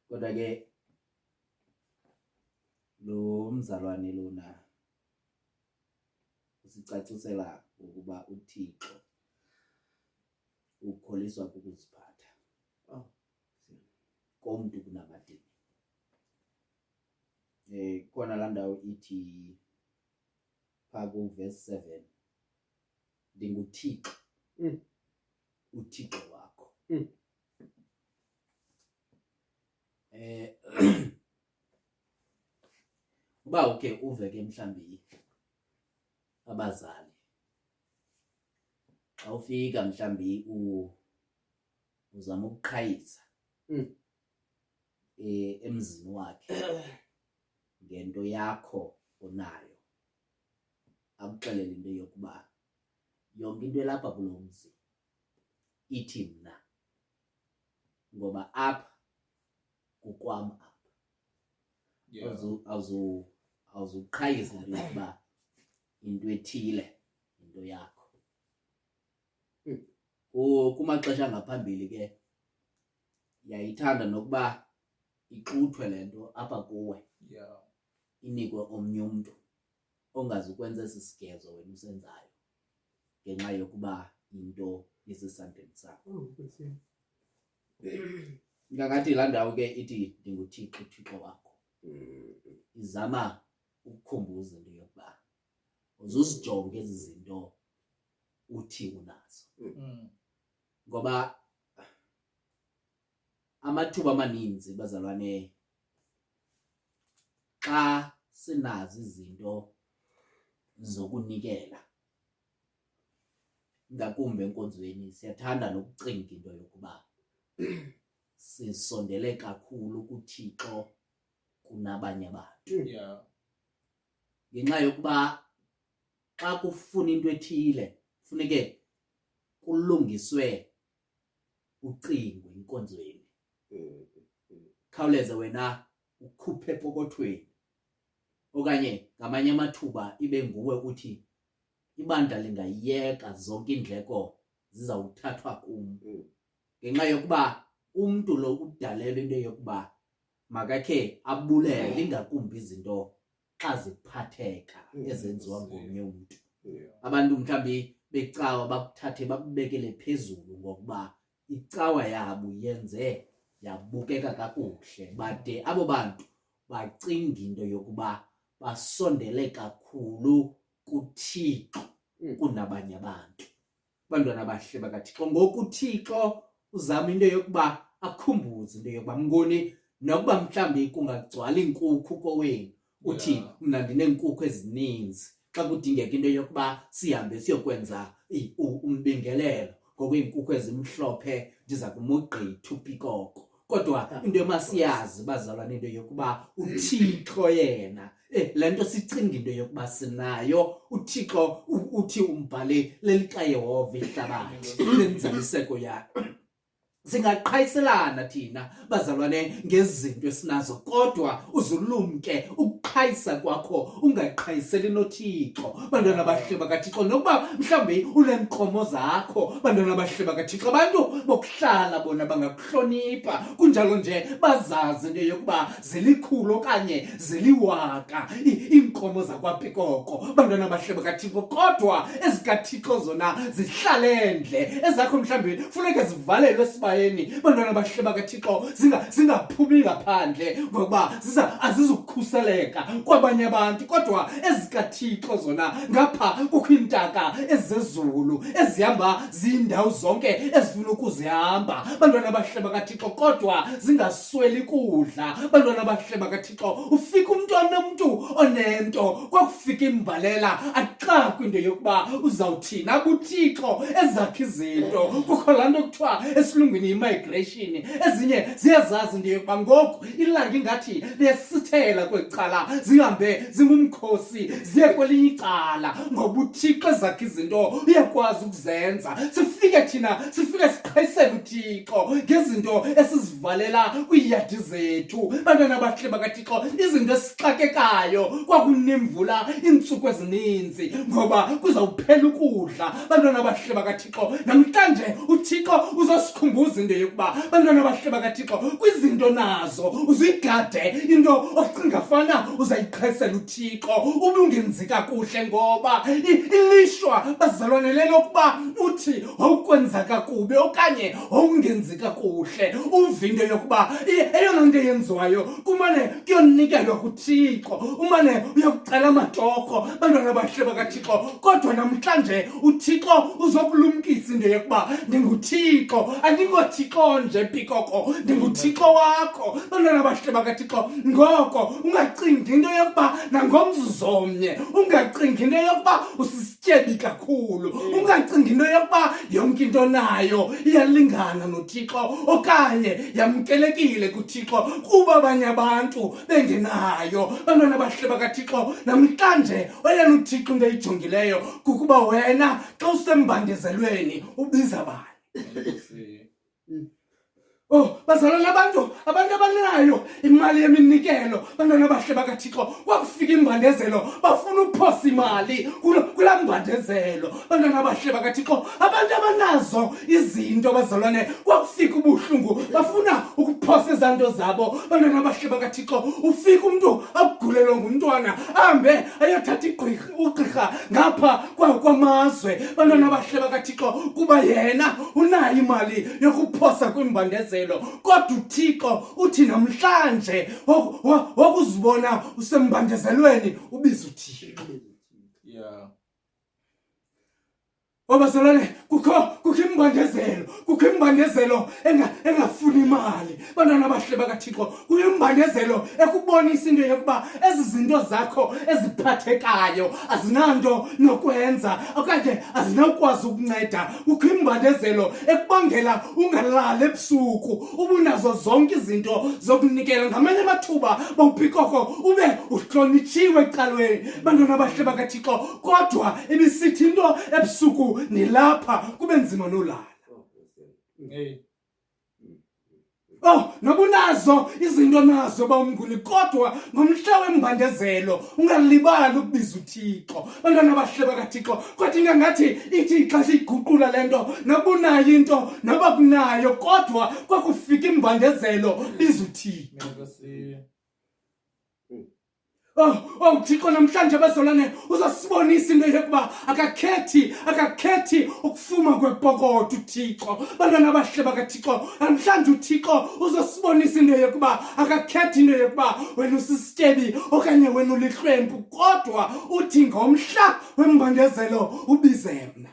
Kodwa ke lo mzalwane lona usicacisela ukuba uThixo ukholiswa kukuziphatha komuntu kunamadini. Khona la ndawo ithi phaa ku-verse 7 ndinguThixo uThixo wakho. Uba uke uve ke mhlambi abazali xa ufika mhlambi uzama ukuqhayisa emzini wakhe ngento yakho onayo, akuxelele into yokuba yonke into elapha kulo mzi ithi mna, ngoba apha kukwam apha. Awuzuqhayisa into yokuba into ethile into yakho. Kumaxesha ngaphambili ke yayithanda nokuba ixuthwe le nto apha kuwe inikwe omnye umntu ongazukwenza esi sigezo wena usenzayo ngenxa yokuba into isesandleni sakho. Ngakathi laa ndawo ke ithi ndinguThixo uThixo wakho izama ukukhumbuza into yokuba uzuzijonge ezi zinto uthi unazo, ngoba amathuba amaninzi bazalwane xa sinazo izinto zokunikela ngakumbi enkonzweni siyathanda nokucinga into yokuba sisondele kakhulu kuThixo kunabanye abantu, ngenxa yokuba xa kufuna into ethile funeke kulungiswe ucingo enkonzweni. Khawuleze wena ukhuphe epokothweni, okanye ngamanye amathuba ibe nguwe uthi ibandla lingayiyeka zonke iindleko zizawuthathwa kum, ngenxa yokuba umntu lo udalelwe into yokuba makakhe abulele ingakumbi izinto xa ziphatheka ezenziwa ngomnye umntu. Abantu mhlawumbi becawa bakuthathe bakubekele phezulu ngokuba icawa yabo yenze yabukeka kakuhle, bade abo bantu bacinga into yokuba basondele kakhulu kuThixo kunabanye abantu. Bantwana bahle bakaThixo, ngoku uThixo uzama into yokuba akhumbuze into yokuba mngoni nokuba mhlawumbi kungagcwala iinkukhu kowenu uthi mna ndineenkukhu ezininzi, xa kudingeka into yokuba sihambe siyokwenza umbingelelo ngokweenkukhu ezimhlophe ndiza kumugqitha uPikoko, kodwa into emasiyazi bazalwane into yokuba uThixo yena le nto sicinga into yokuba sinayo uThixo uthi umbhale lelikaYehova ihlabathi lenzaliseko yayo. Singaqhayiselana thina bazalwane ngezinto esinazo, kodwa uzulumke ukuqhayisa kwakho ungaqhayiseli noThixo. Bantwana bahle bakaThixo, nokuba mhlawumbi uneenkomo zakho, bantwana bahle bakaThixo, abantu bokuhlala bona bangakuhlonipha, kunjalo nje bazazi into yokuba zilikhulu okanye ziliwaka iinkomo zakwaPikoko. Bantwana bahle bakaThixo, kodwa ezikaThixo zona zihlalendle, ezakho mhlawumbi funeke zivalelwe esibayeni. Bantwana bahle bakaThixo zingaphumi ngaphandle ngokuba azizukukhuseleka kwabanye abantu, kodwa ezikaThixo zona ngapha kukho iintaka ezezulu ezihamba ziindawo zonke ezifuna ukuzihamba. Bantwana bahle bakaThixo, kodwa zingasweli kudla. Bantwana bahle bakaThixo, ufika umntu onento kwakufika imbalela axakwe into yokuba uzawuthina kuThixo ezakhe izinto. Kukho laa nto kuthiwa esilungwini
emngcwabeni immigration ezinye ziyazazi ndiye kuba ngoku ilanga ingathi liyasithela kwecala zihambe zingumkhosi ziye kwelinye icala ngoba uThixo ezakhe izinto uyakwazi ukuzenza sifike siqhayisele uThixo ngezinto esizivalela kwiiyadi zethu bantwana bahle bakaThixo izinto esixakekayo kwakunemvula iintsuku ezininzi ngoba kuzawuphela ukudla bantwana bahle bakaThixo namhlanje uThixo uzosikhumbuza into yokuba bantwana bahle bakaThixo kwizinto nazo uzigade into ocinga fana uzayiqhayisela uThixo ube ungenzi kakuhle ngoba ilishwa bazalwane lelokuba uthi awukwenza kakubi okanye awungenzi kakuhle uve into yokuba eyona nto eyenziwayo kumane kuyonikelwa kuThixo umane uyokucela amatoko bantwana bahle bakaThixo kodwa namhlanje uThixo uzokulumkisa into yokuba ndinguThixo andingoThixo nje pikoko ndinguThixo wakho bantwana bahle bakaThixo ngoko ungacingi into yokuba nangomzuzu omnye ungacingi into yokuba usisityebi kakhulu ungacingi into yokuba yonke into nayo iyalingana noThixo okanye yamkelekile kuThixo kuba abanye abantu bengenayo bantwana bahle bakaThixo namhlanje oyena uThixo into eyijongileyo kukuba wena xa usembandezelweni ubiza bani bazalwane abantu abanayo imali yeminikelo bantwana bahle bakaThixo kwakufika imbandezelo bafuna ukuphosa imali kulaa mbandezelo bantwana bahle bakaThixo abantu abanazo izinto bazalwane kwakufika ubuhlungu bafuna ukuphosa izanto zabo bantwana bahle bakaThixo ufika umuntu agulelwe ngumntwana ahambe ayothatha ugqirha ngapha kwamazwe bantwana bahle bakaThixo kuba yena unayo imali yokuphosa kwimbandezelo kodwa uThixo uthi namhlanje wakuzibona usembandezelweni ubiza uThixo bazalwane kukho imbandezelo engafuni imali bantwana bahle bakaThixo kuyimbandezelo ekubonisa into yokuba ezi zinto zakho eziphathekayo azinanto nokwenza okanye azinakwazi ukunceda kukho imbandezelo ekubangela ungalali ebusuku ubunazo zonke izinto zokunikela ngamanye amathuba bawupikoko ube uhlonitshiwe ecalweni bantwana bahle bakaThixo kodwa ibisithi into ebusuku nilapha kube nzima nolala nobunazo izinto nazo bawumnguni kodwa ngomhla wembandezelo ungalibali ukubiza uThixo bantwana bahle bakaThixo kodwa ingangathi ithi xa siyiguqula lento nobunayo into noba kunayo kodwa kwakufika imbandezelo biza uThixo uThixo namhlanje bazalwane uzasibonisa into yokuba akakhethi ukufuma kwepokotho uThixo bantwana bahle bakaThixo namhlanje uThixo uzasibonisa into yokuba akakhethi into yokuba wena usisityebi okanye wena ulihlwempu kodwa uthi ngomhla wembandezelo ubize mna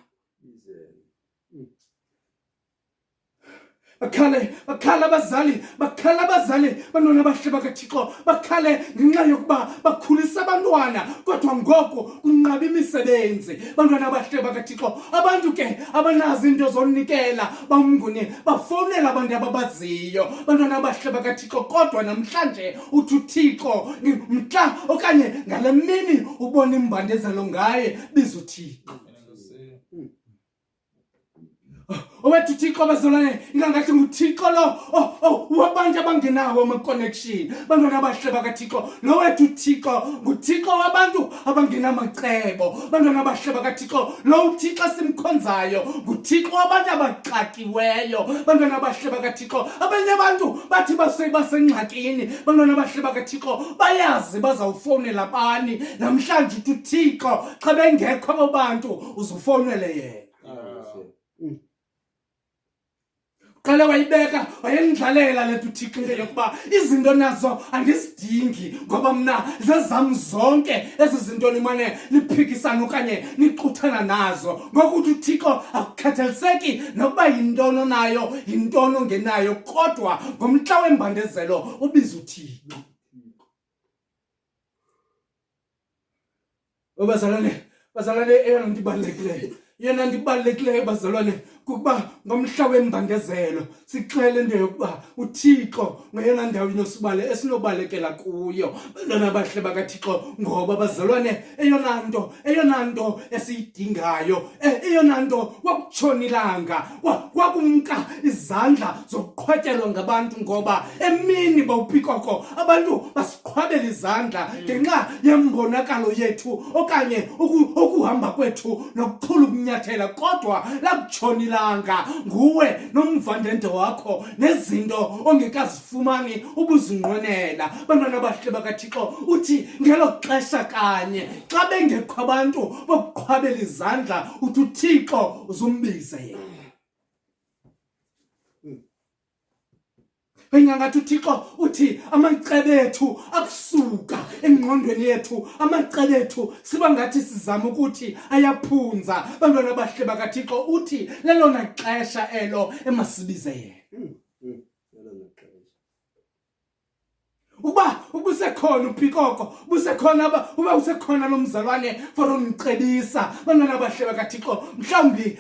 bakhala abazali bantwana bahle bakaThixo bakhale ngenxa yokuba bakhulisa abantwana kodwa ngoko kunqaba imisebenzi bantwana bahle bakaThixo abantu ke abanazo into zonikela bamnguni bafowunela abantu ababaziyo bantwana bahle bakaThixo kodwa namhlanje uthi uThixo mhla okanye ngale mini ubona imbandezelo ngaye biza uThixo owethu uThixo bazalwane ingangathi nguThixo lo wabantu abangenawo ama-connection bantwana bahle bakaThixo lo wethu uThixo nguThixo wabantu abangenamacebo bantwana bahle bakaThixo lo uThixo simkhonzayo nguThixo wabantu abaxakiweyo bantwana bahle bakaThixo abanye abantu bathi basengxakini bantwana bahle bakaThixo bayazi bazawufowunela bani namhlanje uthi uThixo xa bengekho abo bantu uzufowunele yena qala wayibeka wayendlalela lethu uThixo into yokuba izinto nazo andizidingi ngoba mna zezam zonke ezi zinto nimane liphikisana okanye niquthana nazo ngokuthi uThixo akukhathaliseki nokuba yintono nayo yintono ngenayo kodwa ngomhla wembandezelo ubiza uThixo bazalwane eyona nto ibalulekileyo yena ndibalulekileyo bazalwane kukuba ngomhla wembandezelo sixele into yokuba uThixo ngoyena ndawo inosibale esinobalekela kuyo bantwana abahle bakaThixo, ngoba bazalwane eyona nto esiyidingayo, eyona nto wakutshona ilanga wakumka izandla zokuqhwatyelwa ngabantu, ngoba emini bawuphikoko abantu basiqhwabela izandla ngenxa yembonakalo yethu okanye ukuhamba kwethu nokuchula ukunyathela, kodwa lakutshona ilanga nguwe nomvandende wakho nezinto ongekazifumani ubuzinqwenela. Bantwana abahle bakaThixo, uthi ngelo xesha kanye xa bengekho abantu bokuqhwabela izandla uthi uThixo uzumbize yena. Engangathi uThixo uthi amacebo ethu akusuka engqondweni yethu, amacebo ethu siba ngathi sizama ukuthi ayaphunza. Bantwana abahle bakaThixo, uthi lelona xesha elo emasibize yena. Uba ubusekhona uphikoko, uba usekhona lo mzalwane for undicebisa. Bantwana abahle bakaThixo, mhlawumbi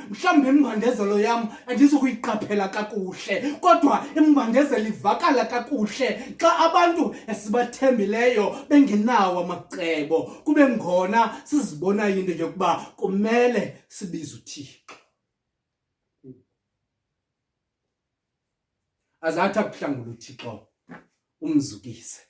imbandezelo yam andizukuyiqaphela kakuhle, kodwa imbandezelo ivakala kakuhle xa abantu esibathembileyo bengenawo amacebo, kube ngona sizibonayo into yokuba kumele sibize uThixo. Azathi akuhlangula uThixo umzukise.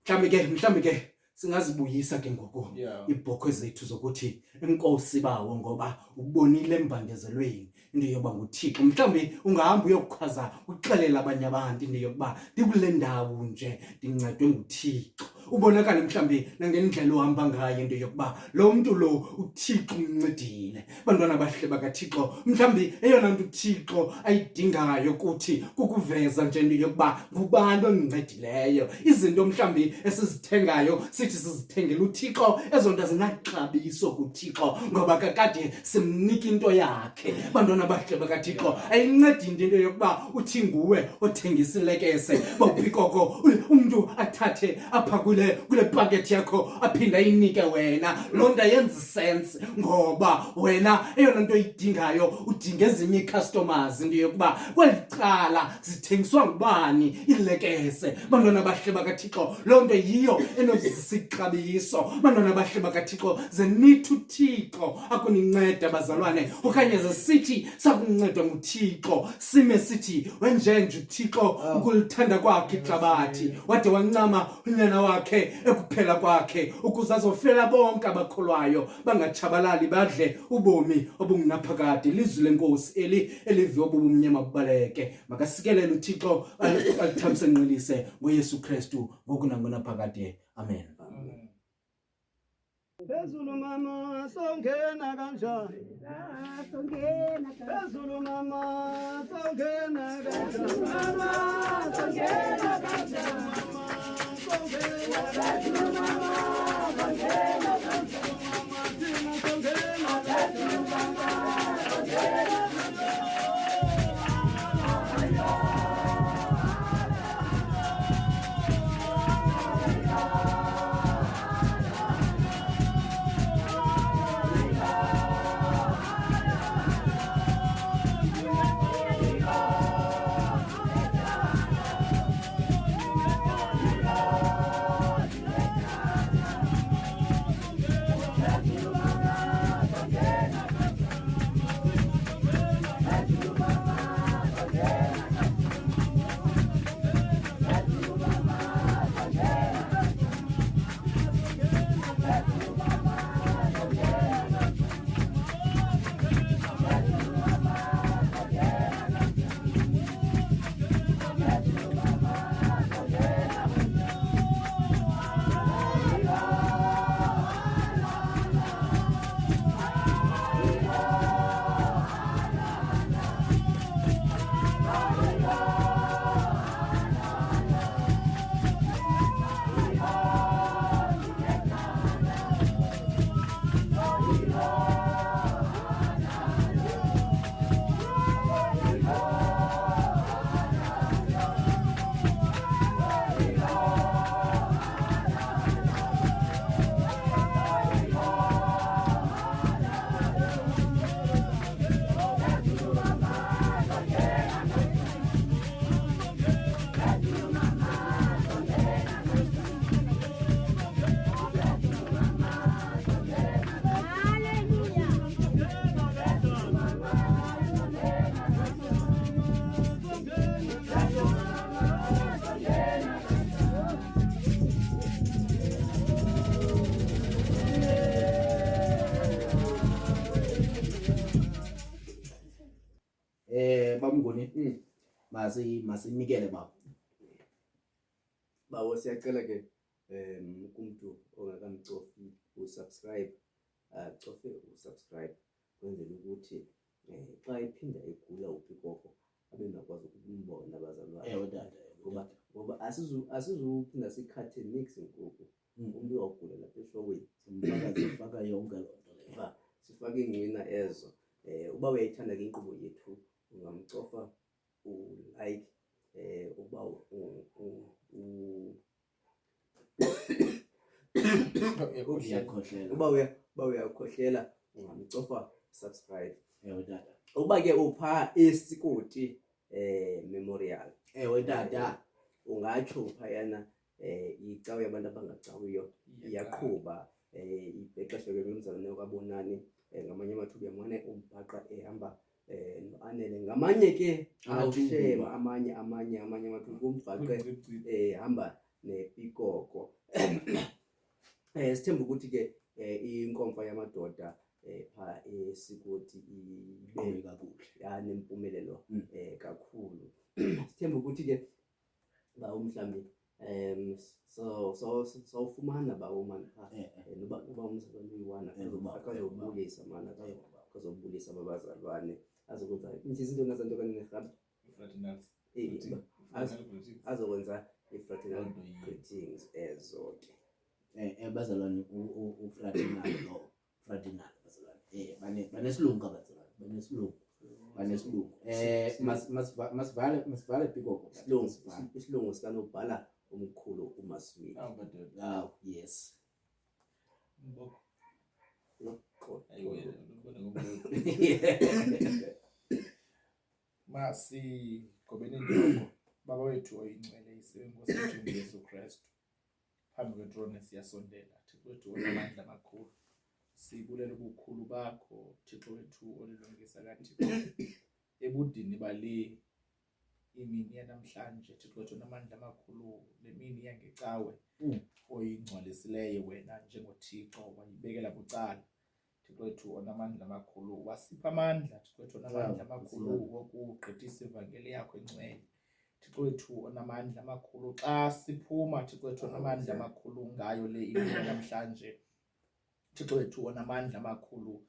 Mhlambi ke singazibuyisa ke ngoku ibhokhwe zethu zokuthi inkosi bawo, ngoba ubonile embandezelweni into yoba nguThixo. Mhlambi ungahamba uyokukhwaza uxelela abanye abantu into yokuba ndikule ndawo nje ndincedwe nguThixo. Ubonakale mhlambi nangendlela ohamba ngayo into yokuba lo mntu lo uThixo umncedile. Bantwana abahle bakaThixo, mhlambi eyona nto uThixo ayidingayo kuthi kukuveza nje into yokuba ngubani ondincedileyo. Izinto mhlambi esizithengayo sithi sizithengela uThixo, ezo nto zinaxabiso kuThixo ngoba kakade simnika into yakhe. Bantwana abahle bakaThixo, ayincedi into yokuba uthi nguwe othengisa ilekese bawuphikoko umntu athathe apha kule packet yakho aphinda ayinike wena. Loo nto yenza sense ngoba wena eyona nto oyidingayo udinga ezinye ii-customers into yokuba kweli cala zithengiswa ngubani ilekese. Bantwana abahle bakaThixo, loo nto yiyo enozisa ixabiso. Bantwana abahle bakaThixo, ze nithi uThixo akuninceda bazalwane, okanye ze sithi sakuncedwa nguThixo sime sithi wenjenje uThixo ukulithanda kwakhe ihlabathi wade wancama unyana wakhe ekuphela kwakhe ukuze azofela bonke abakholwayo bangatshabalali badle ubomi obungunaphakade. Ilizwi lenkosi eliviwa bubumnyama bubaleke. Makasikelele uThixo alithambise nqilise ngoYesu Kristu ngoku nangonaphakade. Amen.
Phezulu mama songena kanjani? Phezulu mama songena kanjani? Mama songena kanjani? Mama songena kanjani? Mama songena kanjani? Mama songena kanjani? Mama songena
Mnguni masinikele baba.
Bawo siyacela ke kumuntu ongakamcofi usubscribe cofe usubscribe kwenzela ukuthi xa iphinda igula uPikoko abe nakwazi ukumbona abazalwane.
Tata.
Ngoba asizuphinda sikhathe mix inkukhu umuntu uyawugula lapha eshowini
Sifaka yonke loo nto leyo.
sifake ingcina ezo. Uba uyayithanda ke inkqubo yethu ungamcofa u-like uba
Uyakhohlela.
uba uyakhohlela ungamcofa subscribe.
Tata.
Uba ke upha eSikoti memorial
Tata.
ungatsho phayana icawe yabantu abangacawiyo iyaqhuba ibhexesha ke nomzalwane wakabonani ngamanye amathuba yamane umbhaqa ehamba no-Anele ngamanye ke awushema amanye amathuba umbhaqe hamba nePikoko. Sithemba ukuthi ke inkomfa yamadoda pha eSikoti ibe kakuhle nempumelelo kakhulu. Sithemba ukuthi ke ba umhlambi so ufumana ba umani noba umzalwane uyiwana akazobulisa mana akazobulisa babazalwane azokwenza izinto ngazanto kaninirhabi azokwenza i-fraternal greetings ezo ke
Bazalwane ufraternal bazalwane. Banesilungu abazalwane. Banesilungu. Masivale Pikoko.
isilungu sikanobhala omkhulu uMaswini.
Yes.
Masigobeni injongo baba wethu oyingcwele isenkosi yethu Yesu Kristu. Phambi kwetrone siyasondela Thixo wethu onamandla amakhulu. Sibulela ubukhulu bakho Thixo wethu olilungisa kaThixo ebudini bale imini yanamhlanje. Thixo wethu onamandla amakhulu lemini yangecawe oyingcwalisileyo wena njengoThixo wayibekela bucala. Thixo wethu onamandla amakhulu wasipha amandla Thixo wethu onamandla amakhulu wokugqithisa ivangeli yakho engcwele. Thixo wethu onamandla amakhulu xa siphuma Thixo wethu onamandla amakhulu ngayo le imini yanamhlanje. Thixo wethu onamandla amakhulu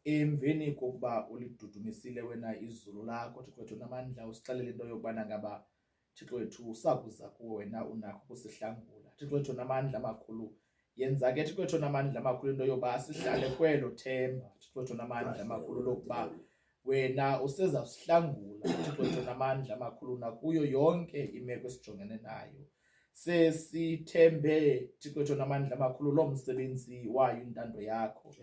emveni kokuba ulidudumisile wena izulu lakho Thixo wethu onamandla usixelele into yokubana ngaba Thixo wethu usakuza kuwe wena unakho ukusihlangula. Thixo wethu onamandla amakhulu yenza ke Thixo wethu onamandla amakhulu into yoba sihlale kwelo themba Thixo wethu onamandla amakhulu lokuba wena usezawusihlangula Thixo wethu onamandla amakhulu nakuyo yonke imeko esijongene nayo. Sesithembe Thixo wethu onamandla amakhulu lo msebenzi wayo intando yakho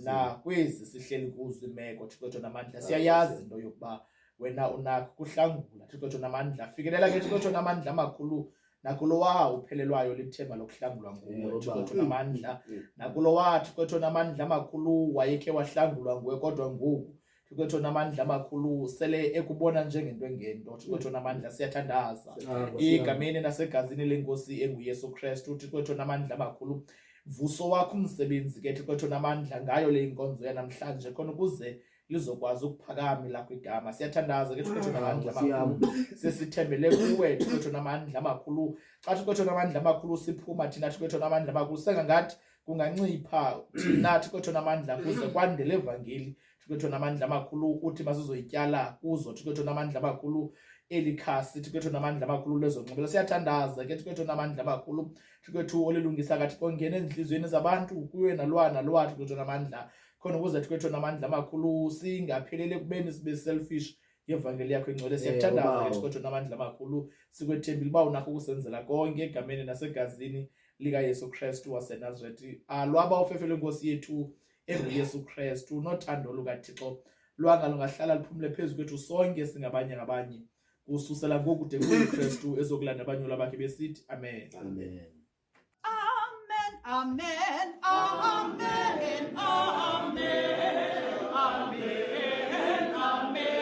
na kwezi sihleli kuzo imeko Thixo wethu onamandla siyayazi into yokuba wena unakho kuhlangula Thixo wethu onamandla. Fikelela ke Thixo wethu onamandla amakhulu nakulowa uphelelwayo lithemba lokuhlangulwa nguwe Thixo wethu onamandla. Nakulowa Thixo wethu onamandla amakhulu wayekhe wahlangulwa nguwe kodwa ngoku Thixo wethu onamandla amakhulu sele ekubona njengento engento Thixo wethu onamandla siyathandaza igameni nasegazini lenkosi enguYesu Kristu Thixo wethu onamandla amakhulu. Vuso wakho umsebenzi ke Thixo wethu onamandla ngayo le inkonzo yanamhlanje khona ukuze lizokwazi ukuphakama lakho igama. Siyathandaza ke Thixo wethu onamandla amakhulu sesithembele kuwe Thixo wethu onamandla amakhulu. Xa Thixo wethu onamandla amakhulu siphuma thina Thixo wethu onamandla amakhulu sengangathi kungancipha thina Thixo wethu onamandla kuze kwandele evangeli Thixo wethu onamandla amakhulu uthi masizoyityala kuzo Thixo wethu onamandla amakhulu eli khasi Thixo wethu onamandla amakhulu lezonxibelo. Siyathandaza ke Thixo wethu onamandla amakhulu Thixo wethu olilungisa kathi kongena ezinhliziyweni zabantu kuwe nalwa Thixo wethu onamandla khona ukuze Thixo wethu onamandla amakhulu singaphelele kubeni sibe selfish ngevangeli yakho engcwele. Siyathandaza ke Thixo wethu onamandla amakhulu sikwethembile uba unakho ukusenzela konke egameni nasegazini likaYesu Kristu waseNazaretha. Lwaba ufefe lwenkosi yethu enguYesu Kristu nothando lukaThixo lwanga lungahlala liphumule phezu kwethu sonke singabanye ngabanye kususela ngoku de kuKristu ezokulanda abanyula bakhe besithi amen.
Amen.
Amen, amen, amen, amen, amen, amen, amen,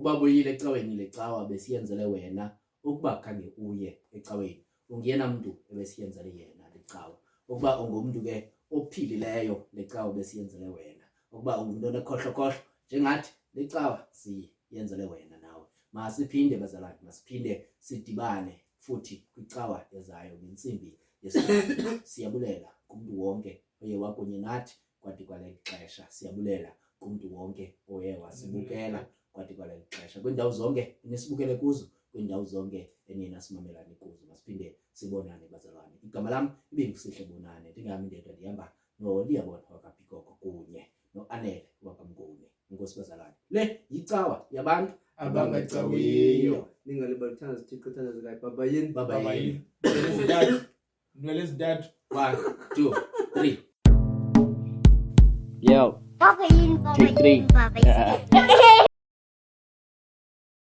ukuba buyile ecaweni lecawa besiyenzele wena ukuba khange uye ecaweni ungiyena mntu ebesiyenzele yena lecawa ukuba ungumntu ke ophilileyo lecawa besiyenzele wena ukuba ungumntu onekhohlokhohlo njengathi lecawa siyenzele wena nawe masiphinde bazalwane masiphinde sidibane futhi kwicawa ezayo ngentsimbi yesihlanu siyabulela kumntu wonke oye wakunye nathi kwathi kwaleli xesha siyabulela kumntu wonke oye wasibukela kwathi kwaleli xesha kwiindawo zonke enisibukele kuzo kwiindawo zonke enina simamelane kuzo masiphinde sibonane bazalwane igama lam ibingusihle bonane ndingami ndedwa ndihamba noLiyabona wakapikoko kunye noAnele wakamnguni inkosi bazalwane le yicawa yabantu
abangacawiyo
ningalibali thanda Thixo thandazo kaye babayeni
babayini
nwele ezintathu
1 2 3
Papa yini, papa yini, papa yini.